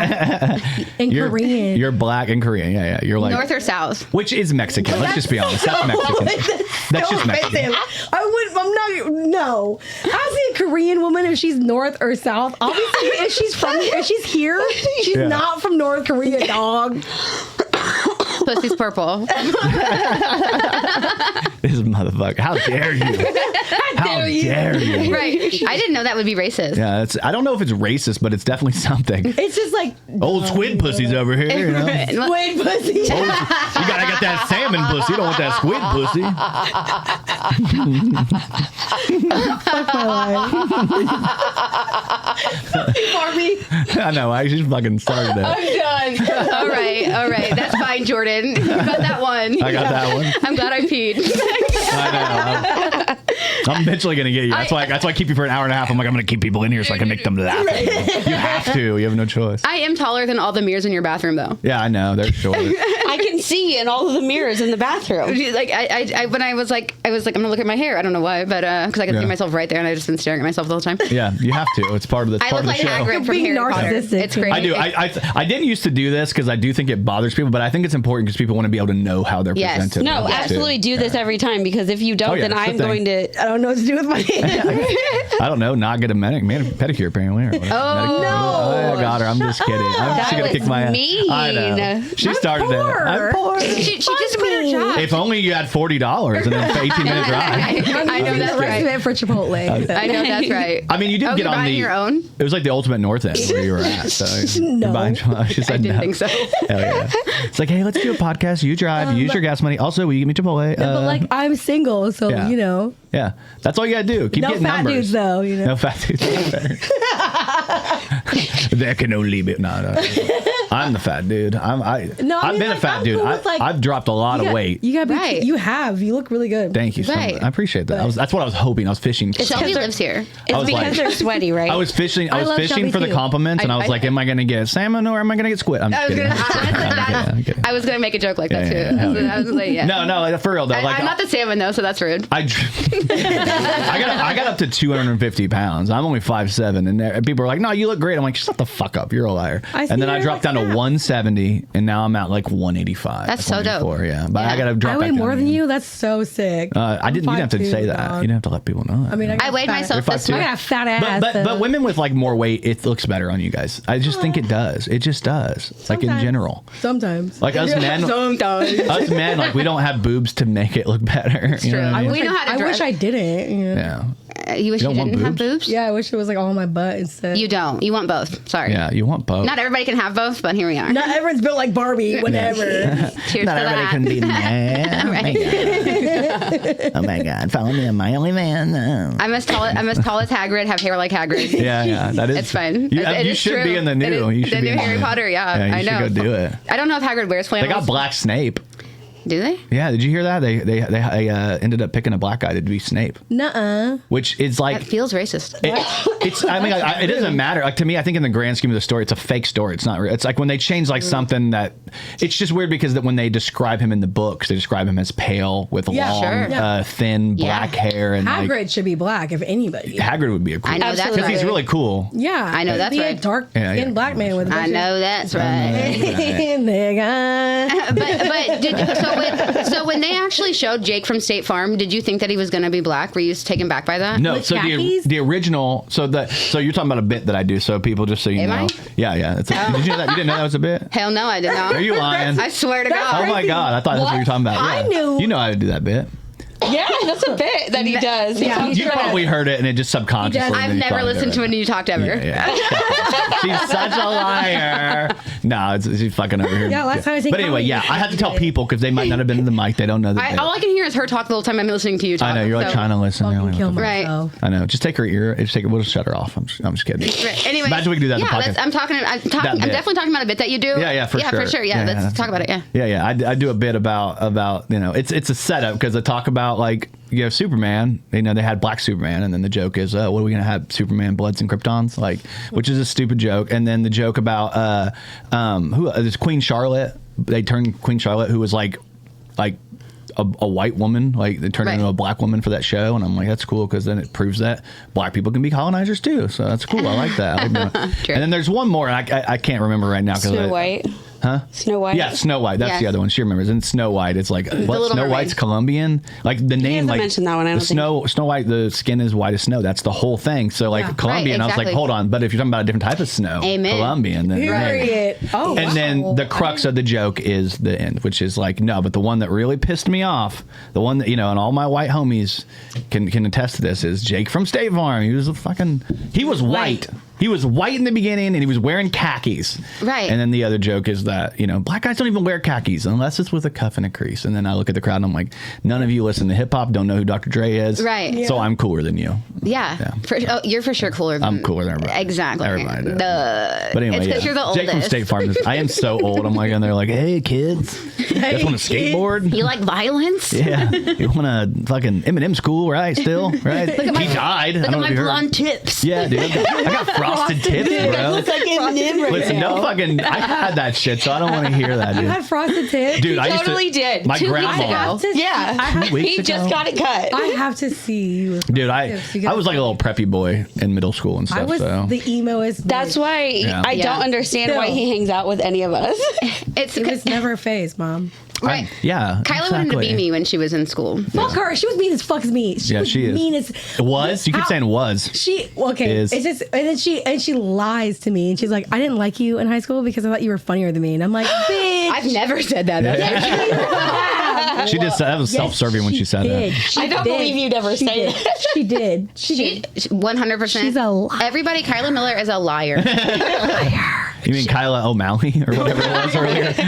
and Korean. You're black and Korean. Yeah. You're like North or south? which is Mexican. Let's just be honest. That's Mexican. That's just Mexican. I'm not, no. I see a Korean woman if she's North or South. Obviously, if she's here, she's Yeah. not from North Korea, dog. Pussy's purple. This motherfucker. How dare you? How dare you? Right. I didn't know that would be racist. Yeah, I don't know if it's racist, but it's definitely something. It's just like Old squid pussies over here, you know? squid pussy. You gotta get that salmon pussy. You don't want that squid pussy. Fuck my life. Barbie. I know. I just fucking started it. I'm done. All right. That's fine, Jordan. You got that one. I got that one. I'm glad I peed. I know. I'm eventually gonna get you. That's why I keep you for an hour and a half. I'm like, I'm gonna keep people in here so I can make them laugh. You have to. You have no choice. I am taller than all the mirrors in your bathroom, though. Yeah, I know. They're short. I can see in all of the mirrors in the bathroom. Like I when I was like I'm gonna look at my hair. I don't know why, but because I can see myself right there, and I've just been staring at myself the whole time. Yeah, you have to. It's part of the. I part look of the like show. Hagrid from Being Harry Potter. narcissistic. It's crazy. I do. I didn't used to do this because I do think it bothers people, but I think it's important because people want to be able to know how they're Yes. presented. No, too. absolutely do this every time, because if you don't, Oh, yeah, then it's the I'm thing. going to. I don't know what to do with my hands. I don't know. Not get a pedicure apparently. Or whatever. Oh, I got her. I'm just kidding. I'm just gonna was kick my ass. mean. I know. She started poor. it. I'm poor. She just quit her job. If only you had $40 and then 18-minute drive. I know that's the rest of right. it for Chipotle. I know that's right. I mean, you did Oh, get you're on buying the. your own? It was like the ultimate North End where you were at. So No. you're buying- she said I didn't no. think so. Hell yeah. It's like, hey, let's do a podcast. You drive. Use your gas money. Also, will you give me Chipotle? But like, I'm single, so yeah. you know. Yeah, that's all you gotta do. Keep No getting fat numbers. dudes, though. You know. No fat dudes. There can only be no. I'm the fat dude. I've been a fat dude. I've dropped a lot of weight. You gotta be. Right. You have. You look really good. Thank you so Right. much. I appreciate that. That's what I was hoping. I was fishing. Shelby lives here. It's was because like- they're sweaty, right? I was fishing. I was love fishing Shelby for the too. compliments, and I was like, "Am I going to get salmon or am I going to get squid?" I'm just I was kidding. gonna, I'm kidding. I was gonna make a joke like that too. Yeah, hell yeah. I was like, yeah. No, like, for real though. Like, I'm not the salmon though, so that's rude. I got up to 250 pounds. I'm only 5'7", and people are like, "No, you look great." I'm like, "Shut the fuck up, you're a liar." I see And then I you're dropped down like to that. 170, and now I'm at like 185. That's so dope. 184, yeah, but I got to drop I back weigh down more than again. you. That's so sick. I didn't. You didn't have to 5'2", say that. dog. You didn't have to let people know that. I mean, I weighed myself You're this 5'2". I morning. got a fat ass. but women with like more weight, it looks better on you guys. I just think it does. It just does. Like in Sometimes. general. Sometimes. Like us men, us men, like we don't have boobs to make it look better. You know what I mean? We know how to I dress. wish I didn't. You know? Yeah. You wish you don't want didn't have boobs? boobs? Yeah, I wish it was like all on my butt instead. You don't. You want both. Sorry. Yeah, you want both. Not everybody can have both, but here we are. Not everyone's built like Barbie. Whatever. Cheers Not to everybody that. can be man. Oh my God, follow me on my OnlyFans. I'm as tall as Hagrid, have hair like Hagrid. Yeah, that is. It's fun. You should be in the new. You should the be new in Harry Potter. Yeah, you I know. should go do it. I don't know if Hagrid wears They flannels. got Black Snape. Do they? Yeah, did you hear that? They ended up picking a black guy to be Snape. Nuh-uh. Which is like That feels racist. it's. I mean, it doesn't matter. Like to me, I think in the grand scheme of the story, it's a fake story. It's not real. It's like when they change like something that. It's just weird because that when they describe him in the books, they describe him as pale with long, sure. thin black hair, and Hagrid like, should be black, if anybody. Hagrid would be a cool. I know that's because he's right. really cool. Yeah. I know that's Be right. a dark Yeah, skinned yeah. black man with a I bunch know that's right. Nigga. So when they actually showed Jake from State Farm, did you think that he was going to be black? Were you taken back by that? No, With so khakis? the original. So you're talking about a bit that I do. So people just so you Am know. I? Yeah. Did you know that? You didn't know that was a bit? Hell no, I did not. Are you lying? I swear to Oh God. my God! I thought that's what you were talking about. I Yeah. knew. You know how to do that bit. Yeah, that's a bit that he does. He Yeah, talks You about it. probably heard it and it just subconsciously. I've never listened to it and you talked ever. Yeah. She's such a liar. No, she's fucking over here. Yeah, last time I was in But anyway, comedy, yeah, I had to tell did it. people because they might not have been in the mic. They don't know the bit. All I can hear is her talk the whole time I'm listening to you talk. I know you're like so- trying to listen. You're Fucking like, kill what the fuck? Right. myself. I know. Just take her ear. We'll just shut her off. I'm just kidding. Right. Anyway, Imagine we could do that in the yeah, podcast. I'm That bit. definitely talking about a bit that you do. Yeah, for sure. Yeah, Yeah, let's talk about it. Yeah. Yeah. I do a bit about it's a setup because I talk about like Superman. They had Black Superman, and then the joke is, what are we gonna have? Superman Bloods and Kryptons, like, which is a stupid joke. And then the joke about this Queen Charlotte. They turned Queen Charlotte, who was like a white woman, like they turned her into a black woman for that show, and I'm like, that's cool because then it proves that black people can be colonizers too. So that's cool. I like that. True. And then there's one more, and I can't remember right now because Snow White. Huh? Snow White. Yeah, Snow White. That's Yes. the other one. She remembers. And Snow White, it's like, what? Little Snow Mermaid. White's Colombian? Like the name, hasn't like mentioned that one, I don't the Snow White, the skin is white as snow. That's the whole thing. So like Colombian, Right, I was like, exactly. hold on. But if you're talking about a different type of snow, Amen. Colombian, then Period. Oh, and then the crux of the joke is the end, which is like, no, but the one that really pissed me off, the one that, and all my white homies can attest to this, is Jake from State Farm. He was he was white. He was white in the beginning and he was wearing khakis. Right. And then the other joke is that, black guys don't even wear khakis unless it's with a cuff and a crease. And then I look at the crowd and I'm like, none of you listen to hip hop, don't know who Dr. Dre is. Right. So I'm cooler than you. Yeah. You're for sure cooler than I'm cooler than everybody. Exactly. Everybody does. But But anyway, it's because you're the oldest. Jake from State Farm. I am so old. I'm like, and they're like, hey, kids. You guys want to skateboard? You like violence? Yeah. You want to fucking Eminem school, right? Still, right? He died. Look I at don't know my if you heard. blonde tips. Yeah, dude. I got frosted tips, bro. Looks like Eminem right Listen, now. no fucking. I had that shit, so I don't want to hear that, You dude. had frosted tips? Dude, I used totally to. did. My 2 weeks grandma. ago. Yeah. 2 weeks He ago? just got it cut. I have to see you. with Dude, I tips. You gotta- was like a little preppy boy in middle school and stuff. I was so. the emoist. That's bitch. why Yeah. I don't understand why he hangs out with any of us. It's It was never a phase, Mom. right. Yeah. Kyla wanted to be exactly. me when she was in school. Fuck her. She was mean as fuck as me. Yeah, was she is. mean as. It was? You keep How- saying was. She okay. Is. It's just and then she lies to me and she's like, I didn't like you in high school because I thought you were funnier than me, and I'm like, bitch. I've never said that. She just that was self-serving when she said did. that. She I don't did. believe you'd ever She say did. that. She did. She did. 100%. She's a liar. Everybody, Kyla Miller is a liar. You mean Kyla O'Malley or whatever it was earlier? She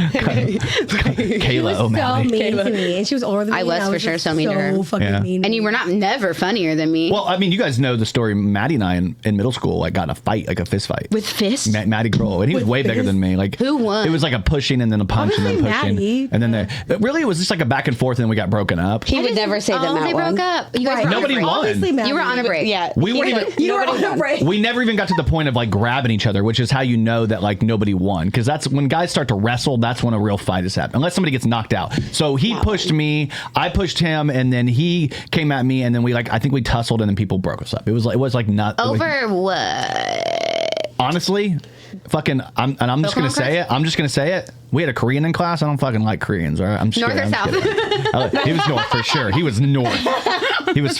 Kayla was so O'Malley. mean to me, and she was older than me. I was and for sure just so mean to her. So fucking Yeah. mean. And you were not never funnier than me. Well, I mean, you guys know the story. Maddie and I in middle school got in a fight, like a fist fight. with fists? Maddie Grohl, and he was With way bigger fists? than me. Like Who won? It was like a pushing and then a punch and then Obviously pushing, Maddie. and then really it was just like a back and forth, and then we got broken up. He would never say that Oh, Matt they won. broke up. You guys Right. were Nobody on a break. won. Obviously, Maddie. You were on a break. Yeah. We weren't even- You were nobody on a won. break. We never even got to the point of like grabbing each other, which is how you know that like nobody won, because that's when guys start to wrestle. That's when a real fight is happening, unless somebody gets knocked out. So he pushed me, I pushed him, and then he came at me, and then I think we tussled, and then people broke us up. It was like not Over what? honestly. Fucking, I'm just gonna say it. I'm just gonna say it. We had a Korean in class. I don't fucking like Koreans. All right, I'm just North kidding, or I'm south? kidding. He was north for sure. He was north. He was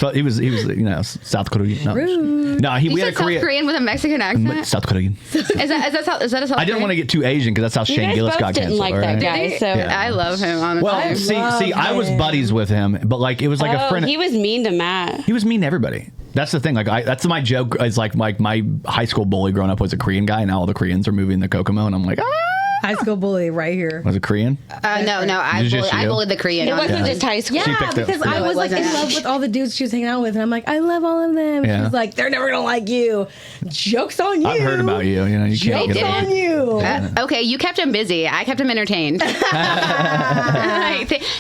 South Korean. No, You we had said a Korean. South Korean with a Mexican accent? South Korean. Is that a South I didn't want to get too Asian because that's how You Shane guys Gillis both got didn't canceled. like all that right? guy, so Yeah. I love him, honestly. Well, see, I was buddies with him, but like it was like a friend. he was mean to Matt. He was mean to everybody. That's the thing. Like that's my joke. Is like my high school bully growing up was a Korean guy, and now all the Koreans are moving to Kokomo, and I'm like, high school bully right here. Was it Korean? No, I bullied the Korean. It wasn't just high school. Yeah, picked it. because I No, was it like in wasn't. love with all the dudes she was hanging out with, and I'm like, I love all of them. Yeah. She's like, they're never gonna like you. Joke's on you. I've heard about you. You know, you can't Joke's get on you. Okay, you kept him busy. I kept him entertained.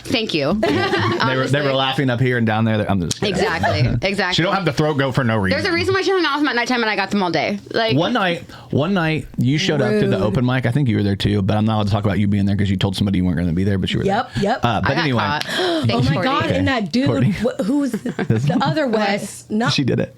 Thank you. They were laughing up here and down there. I'm just kidding. Exactly. She don't have the throat go for no reason. There's a reason why she hung out with him at nighttime, and I got them all day. Like One night, you showed up to the open mic. I think you were there too, but I'm not allowed to talk about you being there because you told somebody you weren't going to be there, but you were there. Yep. But I got anyway, caught. Oh Thanks, my Cortni. God! Okay. And that dude, Cortni. who's the other Wes? Not she did it.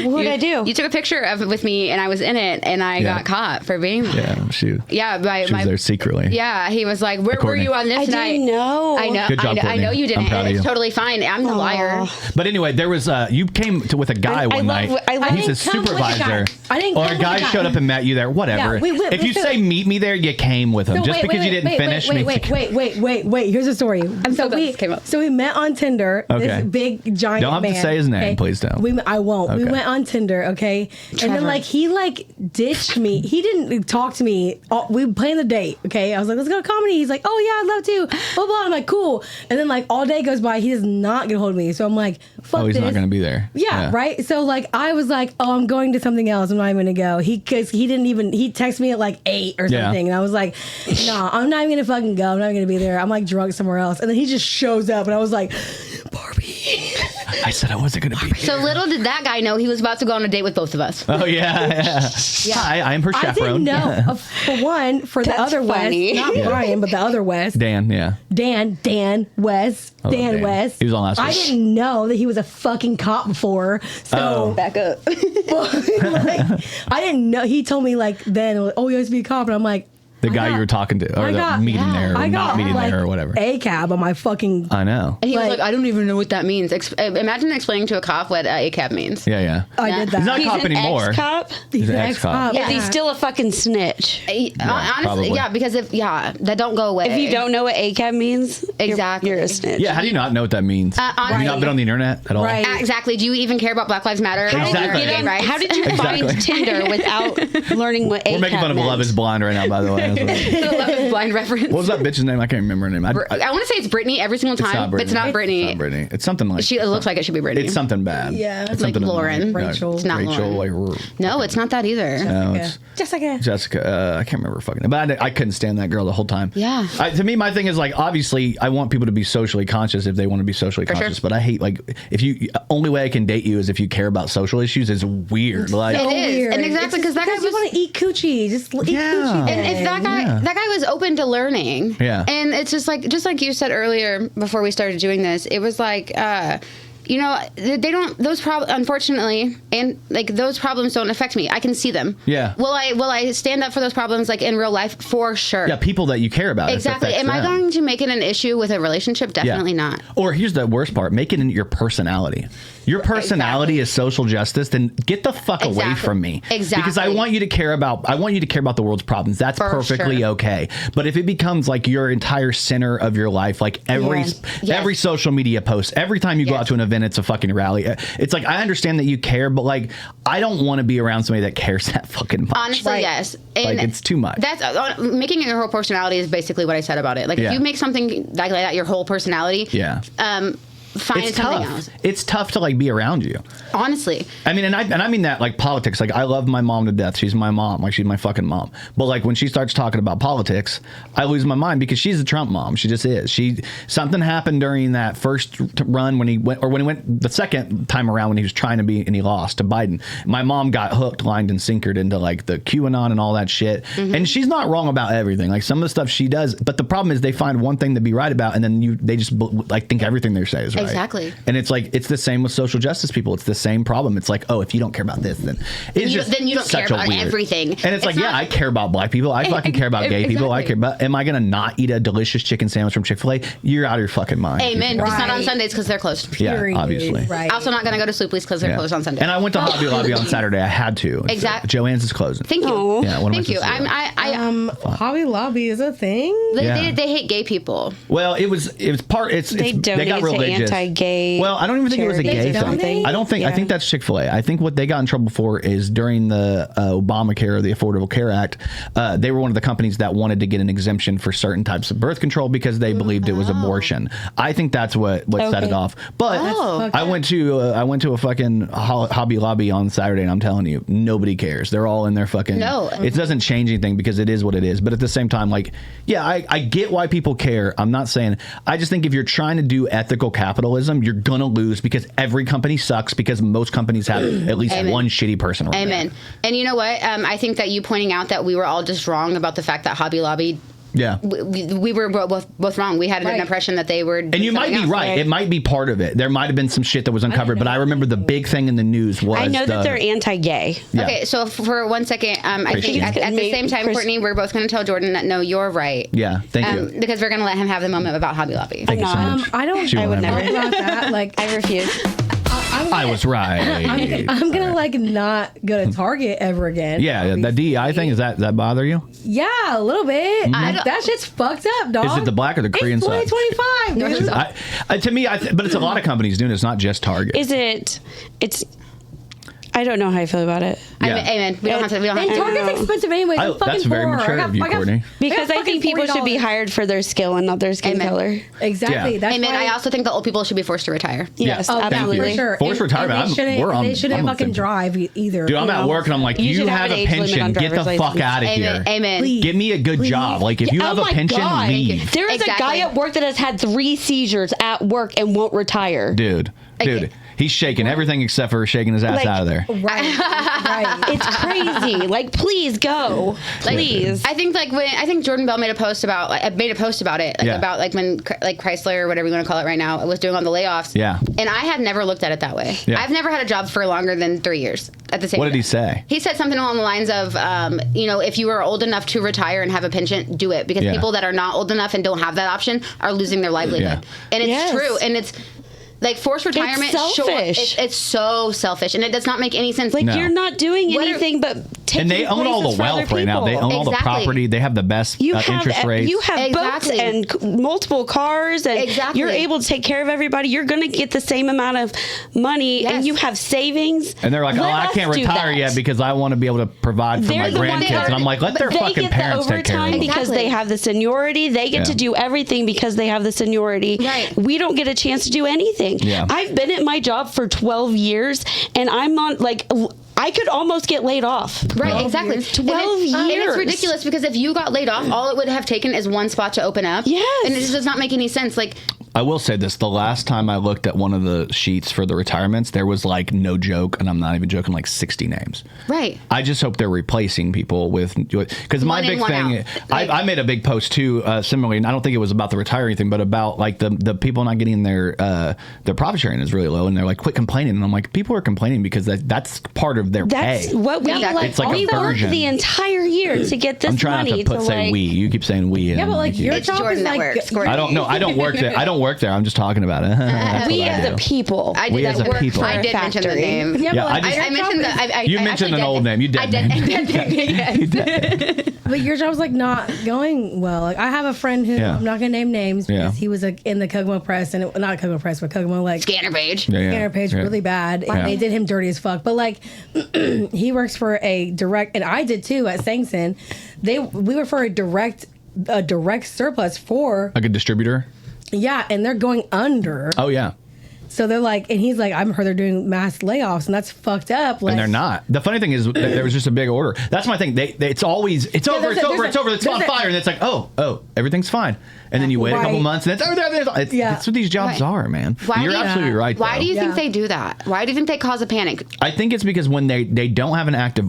What did I do? You took a picture of it with me, and I was in it, and I Yeah. got caught for being there. Yeah, she was there secretly. Yeah, he was like, "Where were Courtney. you on this I night?" didn't know. I know. Good job, I know Courtney. you didn't. I'm proud of It's you. totally fine. I'm the liar. But anyway, there was you came with a guy one night. He's a didn't come with a guy. supervisor. I didn't or come a with a guy guy. showed up and met you there. Whatever. Yeah, wait, if you so- say meet me there, you came with him. No, Just because you didn't finish. Wait. Here's the story. so glad this came up. So we met on Tinder. Okay. This big giant Don't have to man, say his name, okay? please don't. I won't. We Okay. went on Tinder, okay? And Trevor. then he ditched me. He didn't talk to me. We planned the date, okay? I was like, let's go to comedy. He's like, oh yeah, I'd love to. Blah blah. I'm like, cool. And then all day goes by. He does not get a hold of me. So I'm like, fuck He's this. not going to be there. Yeah, right. So I was like, oh, I'm going to something else. I'm not even gonna go. He texted me at 8 or Yeah. something, and I was like, nah, I'm not even gonna fucking go. I'm not gonna be there. I'm drunk somewhere else. And then he just shows up, and I was like, Barbie. I said I wasn't going to be. So little did that guy know he was about to go on a date with both of us. Oh yeah. Hi, I am her I chaperone. didn't know. For the That's other funny. Wes, not Yeah. Brian, but the other Wes. Dan, yeah. Dan Wes. I love Dan. Wes. He was on last I week. didn't know that he was a fucking cop before. So Oh. Back up. I didn't know. He told me then, oh, you have to be a cop. And I'm like, The guy you were talking to, or the meeting there, or I not got meeting there, or whatever. A cab on my fucking. I know. And he was Like- like, I don't even know what that means. Imagine explaining to a cop what ACAB means. Yeah. I did that. He's not a He's cop an anymore. ex-cop? He's an ex-cop. Is he still a fucking snitch? Honestly, probably. yeah, because that don't go away. If you don't know what ACAB means, Exactly. you're a snitch. Yeah, how do you not know what that means? Have you not been on the internet at all? Right. Exactly. Do you even care about Black Lives Matter? How did Exactly. you get on? Right? How did you Exactly. find Tinder without learning what ACAB We're making fun of meant? Love is Blind right now, by the way. That's what- Blind reference. What was that bitch's name? I can't remember her name. I want to say it's Brittany every single it's time, not but Brittany. it's not Brittany. It's not Brittany. It's something like. It looks like it should be Brittany. It's something bad. Yeah. It's It's like something Lauren. Rachel. It's not Rachel. Lauren. No, it's not that either. No, it's Jessica. I can't remember her fucking name. But I couldn't stand that girl the whole time. Yeah. To me, my thing is obviously, I want people to be socially conscious if they want to be socially For conscious. sure. But I hate if you only way I can date you is if you care about social issues. Is weird. Like It is. Weird. And exactly, It's 'cause that guy you was- want to eat coochie. Just eat Yeah. coochie. And if that guy was open to learning. Yeah. And it's just like you said earlier before we started doing this, it was like they don't those problems, unfortunately, and those problems don't affect me. I can see them. Yeah. Will I stand up for those problems in real life? For sure. yeah, people that you care about. it Exactly. affects Am I them. going to make it an issue with a relationship? Definitely not. Or here's the worst part: make it in your personality. Your personality is social justice. Then get the fuck away Exactly. from me. Exactly. Because I want you to care about the world's problems. That's For perfectly sure. okay. But if it becomes your entire center of your life, every Yes. social media post, every time you go Yes. out to an event, it's a fucking rally. It's I understand that you care, but I don't want to be around somebody that cares that fucking much. Honestly, yes. And it's too much. That's making it your whole personality is basically what I said about it. Yeah. If you make something like that your whole personality, Yeah. Find It's something tough. else. It's tough to be around you. Honestly. I mean, and I mean that politics. I love my mom to death. She's my mom. She's my fucking mom. But when she starts talking about politics, I lose my mind because she's a Trump mom. She just is. Something happened during that first run when he went the second time around when he was trying to be and he lost to Biden. My mom got hooked, lined, and sinkered into the QAnon and all that shit. Mm-hmm. And she's not wrong about everything. Some of the stuff she does, but the problem is they find one thing to be right about, and then they just think everything they say is right. Exactly. And it's it's the same with social justice people. It's the same problem. It's if you don't care about this, then it's Then you don't care about everything. And it's It's I care about black people. I fucking care about gay people. I Exactly. care about. Am I gonna not eat a delicious chicken sandwich from Chick-fil-A? You're out of your fucking mind. Amen. Right. Just not on Sundays because they're closed. Yeah, Period. obviously. Right. Also not going to go to Sloopy's because they're Yeah. closed on Sunday. And I went to Hobby Lobby on Saturday. I had to. Exactly. Joanne's is closing. Thank you. Aw. Yeah, one of my Thank you. sisters. Hobby Lobby is a thing. They Yeah. hate gay people. Well, it was part. They donate got to religious. anti-gay. Well, I don't even think it was a gay Don't thing. they? I don't think. I Yeah. think that's Chick-fil-A. I think what they got in trouble for is during the Obamacare, the Affordable Care Act, they were one of the companies that wanted to get an exemption for certain types of birth control because they believed it was abortion. I think that's what set it off. But I went to a fucking Hobby Lobby on Saturday, and I'm telling you, nobody cares. They're all in their fucking. No. It doesn't change anything because it is what it is. But at the same time, like, yeah, I get why people care. I'm not saying. I just think if you're trying to do ethical capitalism, you're gonna lose because every company sucks because most companies have at least one shitty person around. Amen. there. And you know what? I think that you pointing out that we were all just wrong about the fact that Hobby Lobby. Yeah. We were both wrong. We had an impression that they were. And you might be right. It might be part of it. There might have been some shit that was uncovered, but I remember the big thing in the news was I know that they're anti-gay. Yeah. Okay, so for 1 second, I think at the same time, Courtney, we're both going to tell Jordan that no, you're right. Yeah, thank you. Because we're going to let him have the moment about Hobby Lobby. Thank you so not. much. I don't. She I would won't have never. it. About that. Like, I refuse. I was right. I'm gonna like not go to Target ever again. Yeah, that DEI thing, does that bother you? Yeah, a little bit. don't- That shit's fucked up, dog. Is it the black or the Korean it's side? 2025, dude. To me, but it's a lot of companies doing it. It's not just Target. Is it? It's. I don't know how I feel about it. Yeah. Amen. We don't have to. We don't have And to. Target's expensive anyway. I'm fucking that's very poor. mature of you, Courtney. Because I think people should be $40. hired for their skill and not their skin Amen. color. Exactly. Yeah. That's Amen. why I also think that old people should be forced to retire. Yes, Oh, Thank absolutely. you. for sure. Forced retirement. And they shouldn't I'm fucking offended. drive either. Dude, I'm you at know? work and I'm like, You you should have have a an age limit pension. on Get the driver's fuck license. out of Amen. here. Amen. Please. Give me a good job. Like, if you Oh have a my pension, God. leave. There is a guy Exactly. at work that has had 3 seizures at work and won't retire. Dude. He's shaking everything except for shaking his ass Like- out of there. Right. It's crazy. Like, please go. Please. I think Jordan Bell made a post about it, Yeah. about like when like Chrysler or whatever you want to call it right now was doing all the layoffs. Yeah. And I had never looked at it that way. Yeah. I've never had a job for longer than 3 years at the same. What did he time. say? He said something along the lines of, if you are old enough to retire and have a pension, do it, because Yeah. people that are not old enough and don't have that option are losing their livelihood. Yeah. And it's Yes. true. And it's like forced retirement. selfish. It's so selfish, and it does not make any sense. Like, No. you're not doing What are- anything but taking And they own all places the for other wealth right now. They people. own all the Exactly. property. They have the best You have interest rates. you have Exactly. boats and multiple cars, and Exactly. you're able to take care of everybody. You're going to get the same amount of money, Yes. and you have savings. And they're like, Let I us can't do retire that. yet because I want to be able to provide for They're my the ones grandkids. that And I'm like, let their they fucking get parents the take care of overtime them. because Exactly. they have the seniority. They get Yeah. to do everything because they have the seniority. Right. We don't get a chance to do anything. Yeah. I've been at my job for 12 years, and I'm on like. I could almost get laid off. Right, exactly. 12 And it's years. ridiculous because if you got laid off, all it would have taken is one spot to open up. Yes. And it just does not make any sense. Like, I will say this. The last time I looked at one of the sheets for the retirements, there was like, no joke, and I'm not even joking, like 60 names. right. I just hope they're replacing people with, because my One in, big one thing, out. Like- I made a big post too, similarly, and I don't think it was about the retire or anything, but about like the people not getting their profit sharing is really low, and they're like, quit complaining, and I'm like, people are complaining because that's part of their That's pay. what we Yeah, like. it's like a we worked version. the entire year to get this I'm trying money not to say like, we. You keep saying we. Yeah, and but like your It's job Jordan is that like works, Courtney. I don't know. I don't work there. I don't work there. I'm just talking about it. That's We what I as do. a people. I did We that as a work. people. I did mention the Factory. name. Yeah, Yeah, but like, I just- I mentioned the. You mentioned an old name. You I dead did. name. but your job's like not going well. Like I have a friend who Yeah. I'm not gonna name names because Yeah. he was in the Kokomo Press and not Kokomo Press, but Kokomo like Scanner page. Yeah, yeah. scanner page Yeah. really bad. Yeah. And they did him dirty as fuck. But like he works for a direct, and I did too at Sangson. We were for a direct surplus for Like a distributor. and they're going under. Oh yeah. So they're like, and he's like, I've heard they're doing mass layoffs, and that's fucked up. Like, And they're not. The funny thing is, that there was just a big order. That's my thing. It's always, it's over, there's it's a- over, there's it's a- over, it's there's on a- fire. And it's like, oh, everything's fine. And then you wait a couple Right. months and it's, it's Yeah. that's what these jobs Right. are, man. Why You're do you- absolutely right. Why though. do you think Yeah. they do that? Why do you think they cause a panic? I think it's because when they don't have an active,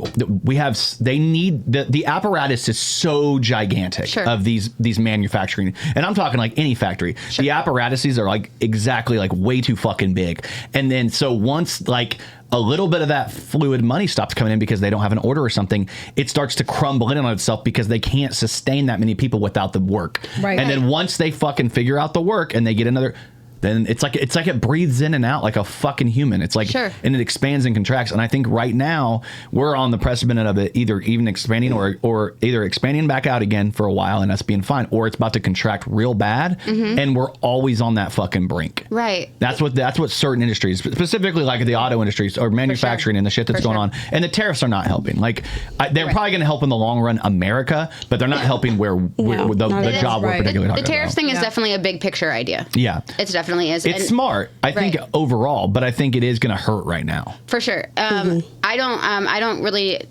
they need, the apparatus is so gigantic Sure. of these manufacturing. And I'm talking like any factory. The apparatuses are like exactly like way too fucking big. And then so once like a little bit of that fluid money stops coming in because they don't have an order or something, it starts to crumble in on itself because they can't sustain that many people without the work. Right. And then once they fucking figure out the work and they get another, then it's like it breathes in and out like a fucking human. It's like, Sure. and it expands and contracts. And I think right now we're on the precipice of it either even expanding or either expanding back out again for a while and us being fine, or it's about to contract real bad, and we're always on that fucking brink. Right. That's what certain industries, specifically like the auto industries or manufacturing and the shit that's going on. And the tariffs are not helping. Like they're probably going to help in the long run, America, but they're not helping where the job we're particularly talking The tariffs about. thing is definitely a big picture idea. Yeah. It definitely is. It's smart, I think, overall, but I think it is going to hurt right now. For sure. I don't really.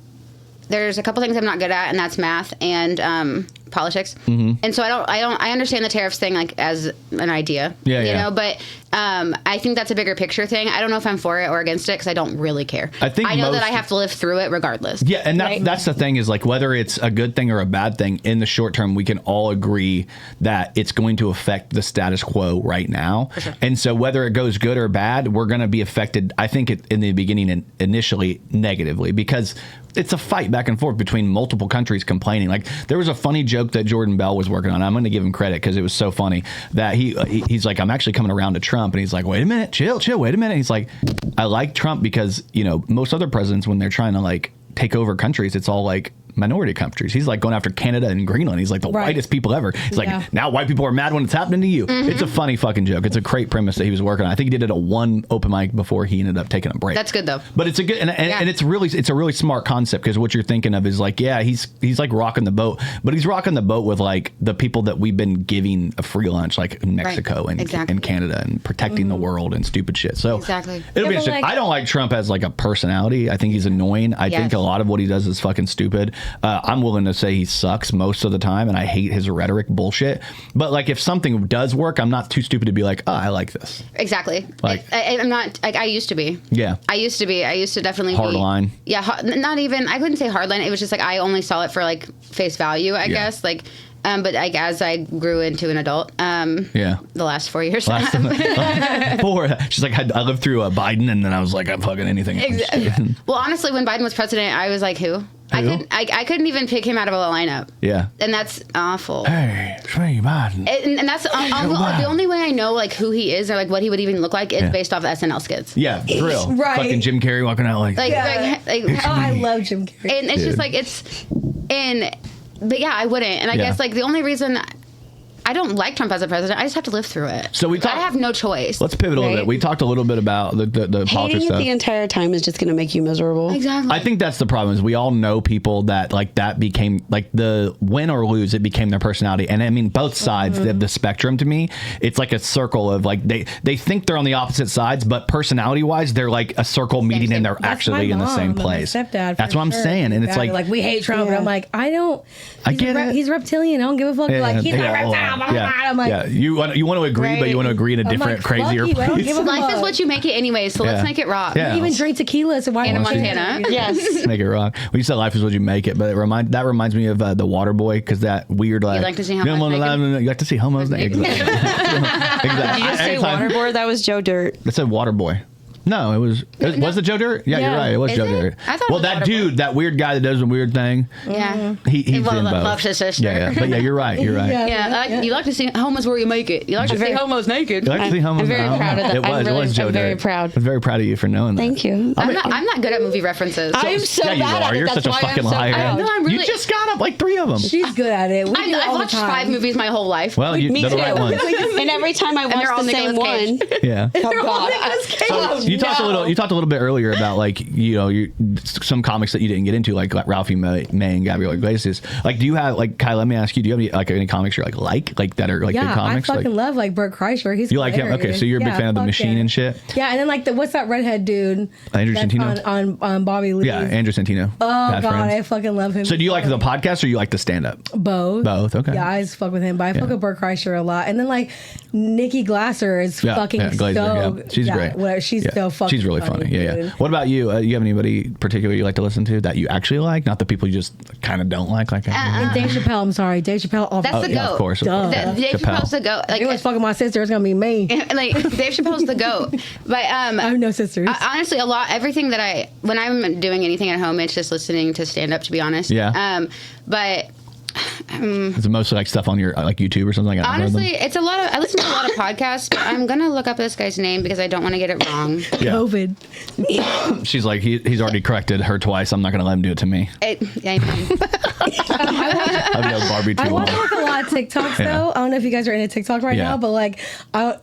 There's a couple things I'm not good at, and that's math and politics. And so I understand the tariffs thing like as an idea. You know, but I think that's a bigger picture thing. I don't know if I'm for it or against it because I don't really care. I know that I have to live through it regardless. Yeah, and that's the thing is like whether it's a good thing or a bad thing in the short term, we can all agree that it's going to affect the status quo right now. Sure. And so whether it goes good or bad, we're going to be affected, I think, in the beginning and initially negatively because it's a fight back and forth between multiple countries complaining. Like there was a funny joke that Jordan Bell was working on. I'm going to give him credit because it was so funny that he's like, I'm actually coming around to Trump, and he's like, wait a minute, chill, wait a minute. He's like, I like Trump because most other presidents when they're trying to like take over countries, it's all like minority countries. He's like going after Canada and Greenland. He's like the whitest people ever. He's like, now white people are mad when it's happening to you. It's a funny fucking joke. It's a great premise that he was working on. I think he did it at one open mic before he ended up taking a break. That's good though. But it's a good and it's a really smart concept because what you're thinking of is like, yeah, he's like rocking the boat, but he's rocking the boat with like the people that we've been giving a free lunch, like in Mexico and Canada and protecting the world and stupid shit. So it'll be interesting. I don't like Trump as like a personality. I think he's annoying. I think a lot of what he does is fucking stupid. I'm willing to say he sucks most of the time, and I hate his rhetoric bullshit. But like, if something does work, I'm not too stupid to be like, oh, I like this. Exactly. Like, I'm not like I used to be. Yeah. I used to definitely hardline. Yeah, not even. I wouldn't say hardline. It was just like I only saw it for like face value, I guess. Like. But like as I grew into an adult, the last 4 years. She's like, I lived through Biden, and then I was like, I'm fucking anything. Well, honestly, when Biden was president, I was like, who? I couldn't even pick him out of a lineup. Yeah, and that's awful. Hey, Biden. And that's the only way I know like who he is or like what he would even look like is based off SNL skits. Yeah, for real. Right. Fucking Jim Carrey walking out like I love Jim Carrey. And it's just like but yeah, I wouldn't. And I guess like the only reason I don't like Trump as a president, I just have to live through it. So I have no choice. Let's pivot a little bit. We talked a little bit about the politics hating stuff. it the entire time is just going to make you miserable. Exactly. I think that's the problem is we all know people that like that became like the win or lose, it became their personality. And I mean, both sides of the spectrum to me, it's like a circle of like they think they're on the opposite sides, but personality wise, they're like a circle meeting and they're actually in the same place. Stepdad, that's what I'm saying. And it's like we hate Trump. And I'm like, I get it. He's reptilian. I don't give a fuck. Like he's not reptile. I'm like, you want to agree, but you want to agree in a different, crazier place. Life is what you make it anyway, so let's make it rock. Yeah. We even drink tequila, so why Anna Montana? Yes. Make it rock. Well, you said life is what you make it, but that reminds me of the Water Boy, because that weird like... You like to see homos naked? You like to see homos naked. Exactly. Did you just say Water Boy? That was Joe Dirt. It said Water Boy. No, was it Joe Dirt? Yeah, you're right. It was Joe Dirt. I thought that dude, that weird guy that does a weird thing. Yeah. He's in both. Loves his sister. Yeah. But yeah, you're right. You're right. Yeah. You like to see homos where you make it. You like to see homos naked. You like to see homos naked. I'm very proud of that. It was Joe Dirt. I'm very proud. I'm very proud of you for knowing that. Thank you. I'm not good at movie references. I'm so bad at it. You're That's such a why fucking I'm so liar. proud. No, I'm really... You just got up like 3 of them. She's good at it. I've watched 5 movies my whole life. Well, Me they're too. the right ones. And every time I watch the same one. Yeah. Oh God. So you talked a little bit earlier about like some comics that you didn't get into like Ralphie May and Gabriel Iglesias. Like, do you have like Kyla? Let me ask you. Do you have any comics you're like that are like good comics? I fucking love like Bert Kreischer. He's like him? Okay, so you're a big fan of The Machine and shit. Yeah, and then like what's that redhead dude? Andrew Santino on Bobby Lee. Yeah, Andrew Santino. Oh God, I fucking love him. So do you like the podcast or you like the stand up? Both. Okay. Yeah, I just fuck with him, but I fuck with Bert Kreischer a lot. And then like Nikki Glasser is fucking Glazer, she's great. She's so fucking. She's really funny. Yeah. What about you? You have anybody particular you like to listen to that you actually like, not the people you just kind of don't like? And Dave Chappelle. I'm sorry, Dave Chappelle. That's the goat. Of course. Dave Chappelle's the goat. Like, if it was fucking my sister, it's gonna be me. Like Dave Chappelle's the goat. But I have no sisters. Honestly, everything that when I'm doing anything at home, it's just listening to stand up. To be honest. Yeah. But Is it mostly like stuff on your like YouTube or something like that? Honestly, it's a lot of. I listen to a lot of podcasts, but I'm gonna look up this guy's name because I don't want to get it wrong. Yeah. COVID. She's like, he's already corrected her twice. I'm not gonna let him do it to me. I've known Barbie too I long. watch like a lot of TikToks though. I don't know if you guys are into TikTok right now, but like,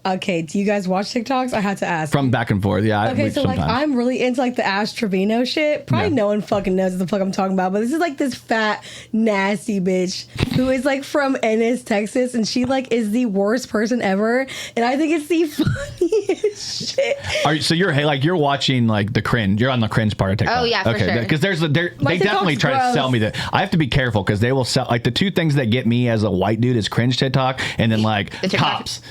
okay, do you guys watch TikToks? I had to ask. From back and forth, yeah. Okay, so sometimes. like I'm really into like the Ash Trevino shit. Probably no one fucking knows what the fuck I'm talking about, but this is like this fat, nasty bitch who is like from Ennis, Texas, and she like is the worst person ever. And I think it's the funniest shit. So you're watching like the cringe. You're on the cringe part of TikTok. Oh, yeah, for sure. Because they definitely try to sell me that. I have to be careful because they will sell like the two things that get me as a white dude is cringe TikTok and then like cops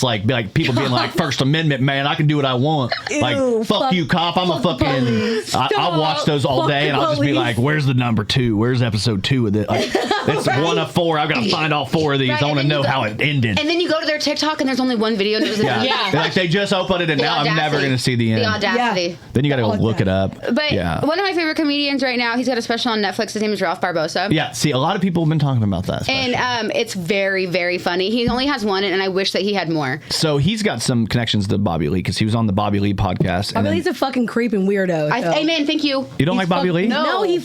like people being like First Amendment, man, I can do what I want. Ew, like fuck you, cop. I'm a fucking. I'll watch those all day and I'll just be like, where's the number 2? Where's episode 2 of it? Like, it's one of 4. I've got to find all 4 of these. Right, I want to know how it ended. And then you go to their TikTok and there's only one video. And it was Like they just opened it and now I'm never going to see the end. The audacity. Yeah. Then you got to go look it up. But one of my favorite comedians right now, he's got a special on Netflix. His name is Ralph Barbosa. Yeah, see, a lot of people have been talking about that. And it's very, very funny. He only has one, and I wish that he had more. So he's got some connections to Bobby Lee because he was on the Bobby Lee podcast. Bobby Lee's a fucking creeping weirdo. Amen. Thank you. You don't like Bobby Lee? No, he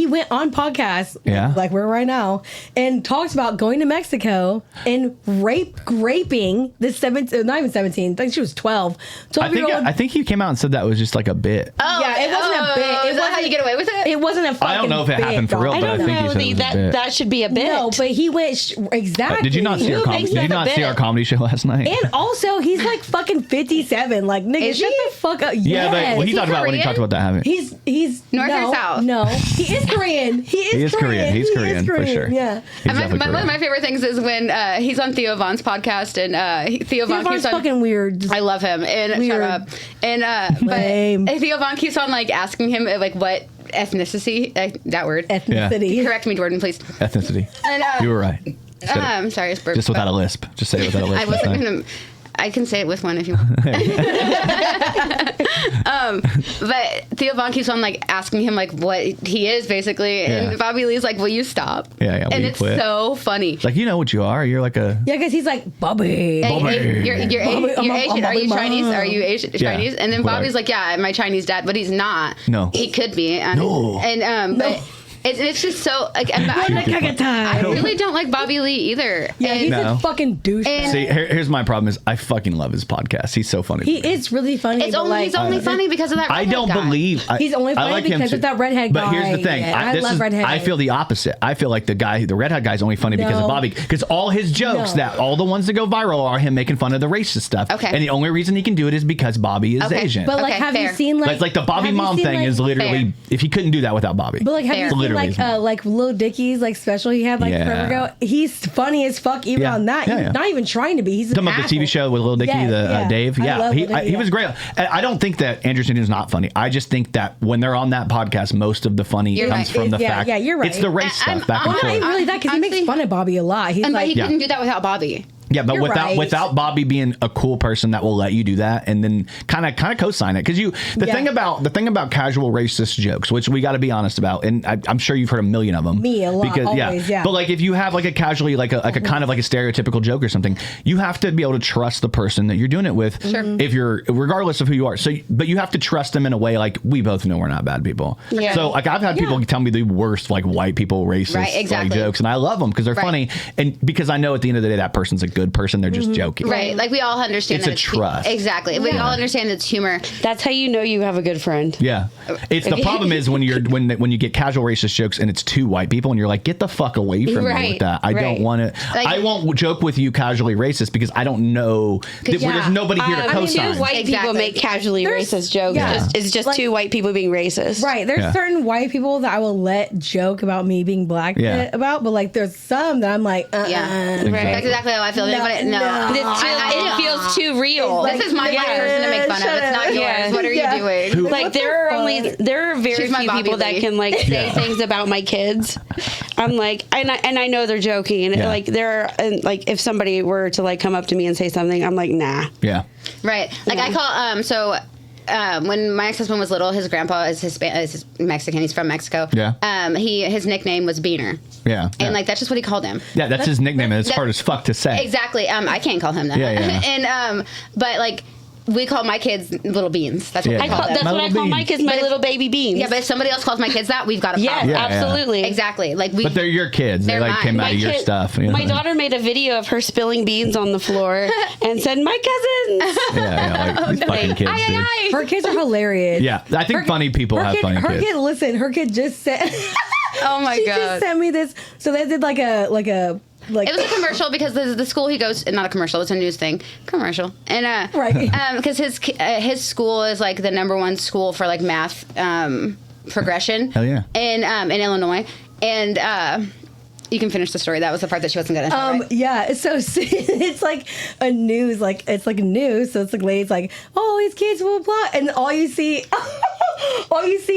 went on podcasts, like we're right now, and talked about going to Mexico and raping this not even 17, I think she was 12. I think he came out and said that was just like a bit. Oh, yeah, it wasn't a bit. Is that how you get away with it? It wasn't a fucking I don't know if it happened for real, I but I don't think he know said it was a bit. that should be a bit. No, but he went exactly. Did you not see our comedy show last night? And also, he's like fucking 57. Like, nigga, shut the fuck up. Yeah, but when he talked about that happening. He's North or South? No, he is Korean. He is Korean. He's Korean for sure. Yeah. One of my favorite things is when he's on Theo Von's podcast, and Theo Von keeps on fucking weird. I love him. And weird. shut up. And but Theo Von keeps on like asking him like what ethnicity that word ethnicity. Correct me, Jordan, please. Ethnicity. And, you were right. I'm sorry, it's just without a lisp. Just say it without a lisp. I wasn't gonna. I can say it with one if you want. But Theo Von keeps on like asking him like what he is basically, and Bobby Lee's like, "Will you stop?" Yeah, and it's quit? So funny. Like, you know what you are. You're like a because he's like Bobby. You're Asian. Are you Chinese? Are you Asian? Yeah. Chinese? And then Bobby's like, "Yeah, my Chinese dad," but he's not. No, he could be. No, but. It's just so like I really don't like Bobby Lee either. Yeah, he's a fucking douche. See, here's my problem: is I fucking love his podcast. He's so funny. He is really funny. He's only funny because of that. I don't believe he's only funny because of that redhead guy. But here's the thing: I love redhead. I feel the opposite. I feel like the redhead guy is only funny because of Bobby. Because all his jokes, all the ones that go viral, are him making fun of the racist stuff. Okay. And the only reason he can do it is because Bobby is Asian. But like, have you seen like the Bobby mom thing is literally if he couldn't do that without Bobby. But like, have you seen like Lil Dicky's like special he had forever ago? He's funny as fuck even on that. He's not even trying to be. He's talking about the TV show with Lil Dicky, Dave. Yeah, he was great. I don't think that Andrew Senior is not funny. I just think that when they're on that podcast, most of the funny comes from the fact. Yeah, you're right. It's the race stuff back and forth. Not even really that because he makes fun of Bobby a lot. He's like, he couldn't do that without Bobby. Yeah, but without Bobby being a cool person that will let you do that and then kind of co-sign it because the thing about casual racist jokes, which we got to be honest about, and I'm sure you've heard a million of them. Me a lot, because, always, yeah. But like if you have like a casually like a kind of like a stereotypical joke or something, you have to be able to trust the person that you're doing it with. Sure. If you're regardless of who you are. So, but you have to trust them in a way like we both know we're not bad people. Yeah. So like I've had people tell me the worst like white people racist like, jokes, and I love them because they're funny, and because I know at the end of the day that person's a good person. They're just joking. Right. Like we all understand it's that a trust. Exactly. We all understand it's humor. That's how you know you have a good friend. Yeah. It's the problem is when you get casual racist jokes and it's two white people and you're like, get the fuck away from me with that. I don't want to. Like, I won't joke with you casually racist because I don't know. There's nobody here to co-sign. Two white people make casually racist jokes. Yeah. It's just two white people being racist. Right. There's certain white people that I will let joke about me being black about, but like there's some that I'm like, Exactly. That's exactly how I feel. No. It feels too real. This is my person to make fun of. It's not yours. What are you doing? Like there are very few people that can like say things about my kids. I'm like, and I know they're joking, and like like if somebody were to like come up to me and say something, I'm like, nah. Yeah. Right. Like I call when my ex-husband was little, his grandpa is Mexican. He's from Mexico. Yeah. His nickname was Beaner. Yeah. And like that's just what he called him. Yeah, that's his nickname, and it's hard as fuck to say. Exactly. I can't call him that. Yeah. And but like we call my kids little beans. That's what Yeah. we call them. That's My what I little call my beans. kids, my But if- little baby beans. Yeah, but if somebody else calls my kids that, we've got a problem. Yes, Yeah, yeah. absolutely. Exactly. Like we. But they're your kids. They They're like mine. came out My of your kid- stuff. You know? My daughter made a video of her spilling beans on the floor and said, "My cousins." Yeah, like these fucking kids, dude. Her kids are hilarious. Yeah, I think funny people have funny her kids. kid, listen, her kid just said. Oh my she god. just sent me this. So they did like It was a commercial because the school he goes, not a commercial, it's a news thing, commercial, and Right. because his school is like the #1 school for like math progression. Hell yeah. In Illinois, and you can finish the story. That was the part that she wasn't gonna. Right? Yeah, so it's like a news, it's like a news. So it's like ladies like, oh, these kids blah blah, and all you see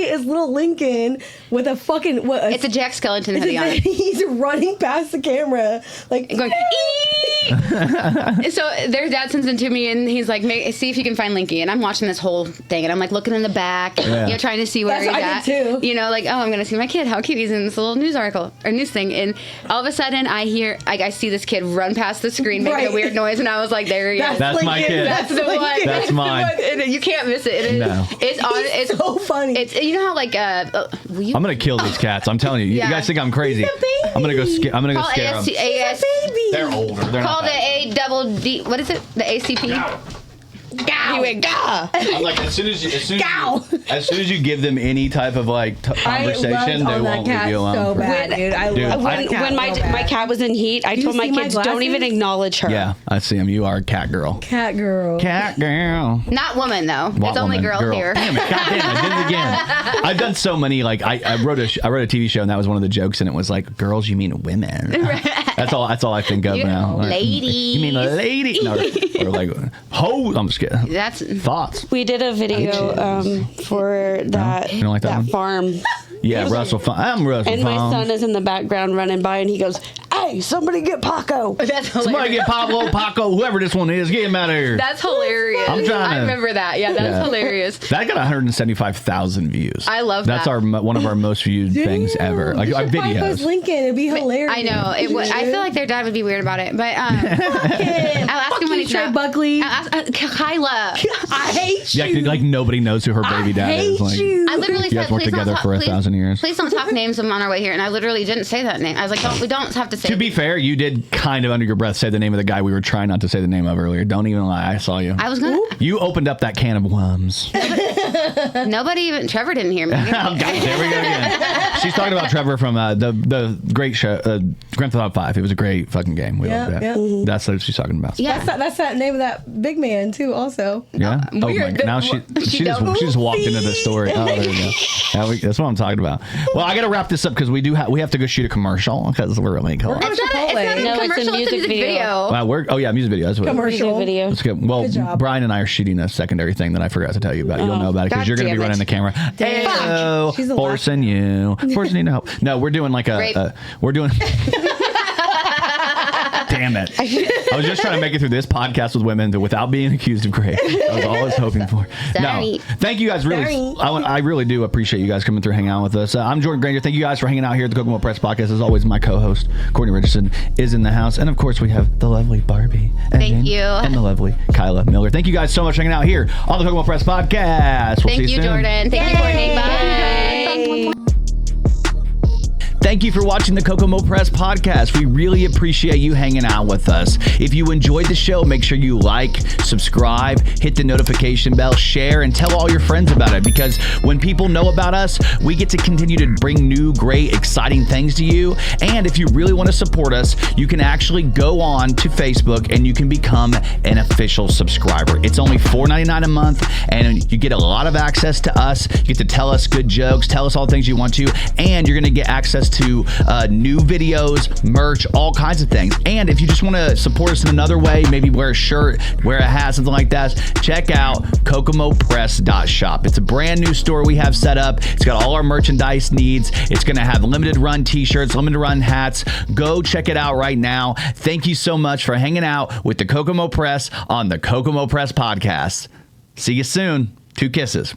is little Lincoln with a fucking what? It's a Jack Skellington hoodie on it. He's running past the camera like Going, so their dad sends it to me and he's like, see if you can find Linky. And I'm watching this whole thing and I'm like looking in the back, trying to see where That's he's what I at. did too. You know, like, oh, I'm going to see my kid. How cute. He's in this little news article or news thing. And all of a sudden I see this kid run past the screen making a weird noise. And I was like, there he is. That's my kid. That's the one. That's mine. And you can't miss it. It is, No. It's so funny. It's, you know how like, will you I'm gonna kill these cats. I'm telling you. Yeah. You guys think I'm crazy? He's a baby. I'm gonna go. I'm gonna go call scare them. baby. They're older. They're call not the that old. ADD, what is it? The ACP? He went, "Gah." I'm like, as soon as you give them any type of like conversation, they won't leave you alone. So for- bad, dude. I Dude, love I- that cat When my so bad. my cat was in heat, I You told my see my kids, "Don't glasses? even acknowledge her." Yeah, I see him. You are a cat girl. cat girl. Cat girl. Not woman though. What It's only woman? girl here. Damn it! God damn it! I did it again. I've done so many. Like I wrote a TV show, and that was one of the jokes, and it was like, "Girls, you mean women?" That's all I think of now. Like, ladies. You mean a lady? No, or like ho. I'm just kidding. That's Thoughts? We did a video for that You don't like that one? farm. Yeah, Russell. I'm Russell. And my son is in the background running by, and he goes, "Hey, somebody get Paco!" that's Somebody hilarious. get Pablo, Paco, whoever this one is, get him out of here. That's hilarious. I'm trying I to- remember that. Yeah, that's Yeah. hilarious. That got 175,000 views. I love That's that. one of our most viewed things ever. Like You our should find those videos. Lincoln. It'd be hilarious. I know. It would. I feel like their dad would be weird about it, but I'll ask him when he's Trey not. Buckley. I'll ask, Kyla. I hate Yeah, you. like nobody knows who her baby dad hate is. Like, you. I literally You guys said, worked please don't together talk, for 1,000 years. Please don't talk names on our way here, and I literally didn't say that name. I was like, we don't have to say. to be fair, you did kind of under your breath say the name of the guy we were trying not to say the name of earlier. Don't even lie. I saw you. I was gonna. You opened up that can of worms. Nobody even. Trevor didn't hear me. God, there we go again. She's talking about Trevor from the great show, Grand Theft Auto 5. It was a great fucking game. We loved it. yeah. That's what she's talking about. Yeah. That's that name of that big man too. Also. Yeah. Oh my Weird. God. Now she just walked into the story. Oh, there we go. That's what I'm talking about. Well, I got to wrap this up because we have to go shoot a commercial because we're really cool. It's not a No, it's a commercial. It's a music music video. Wow, music video. That's what Commercial. Music video. That's good. Well, Good job. Brian and I are shooting a secondary thing that I forgot to tell you about. You'll know about it because God you're going to be damn it. running the camera. Heyo, She's the forcing you to help. No, we're doing like Rape. we're doing. Damn it! I was just trying to make it through this podcast with women without being accused of rape. That was all I was hoping for. Sorry. No, thank you guys. Really, I really do appreciate you guys coming through, hanging out with us. I'm Jordan Grainger. Thank you guys for hanging out here at the Kokomo Press Podcast. As always, my co-host Cortni Richardson is in the house, and of course, we have the lovely Barbie. Thank you. And the lovely Kyla Miller. Thank you guys so much for hanging out here on the Kokomo Press Podcast. We'll Thank see you, soon. Jordan. Thank you, Courtney. Bye. Thank you for watching the Kokomo Press Podcast. We really appreciate you hanging out with us. If you enjoyed the show, make sure you like, subscribe, hit the notification bell, share, and tell all your friends about it. Because when people know about us, we get to continue to bring new, great, exciting things to you. And if you really want to support us, you can actually go on to Facebook and you can become an official subscriber. It's only $4.99 a month, and you get a lot of access to us. You get to tell us good jokes, tell us all the things you want to, and you're going to get access to new videos, merch, all kinds of things. And if you just want to support us in another way, maybe wear a shirt, wear a hat, something like that, check out kokomopress.shop. It's a brand new store we have set up. It's got all our merchandise needs. It's going to have limited run t-shirts, limited run hats. Go check it out right now. Thank you so much for hanging out with the Kokomo Press on the Kokomo Press Podcast. See you soon. 2 kisses.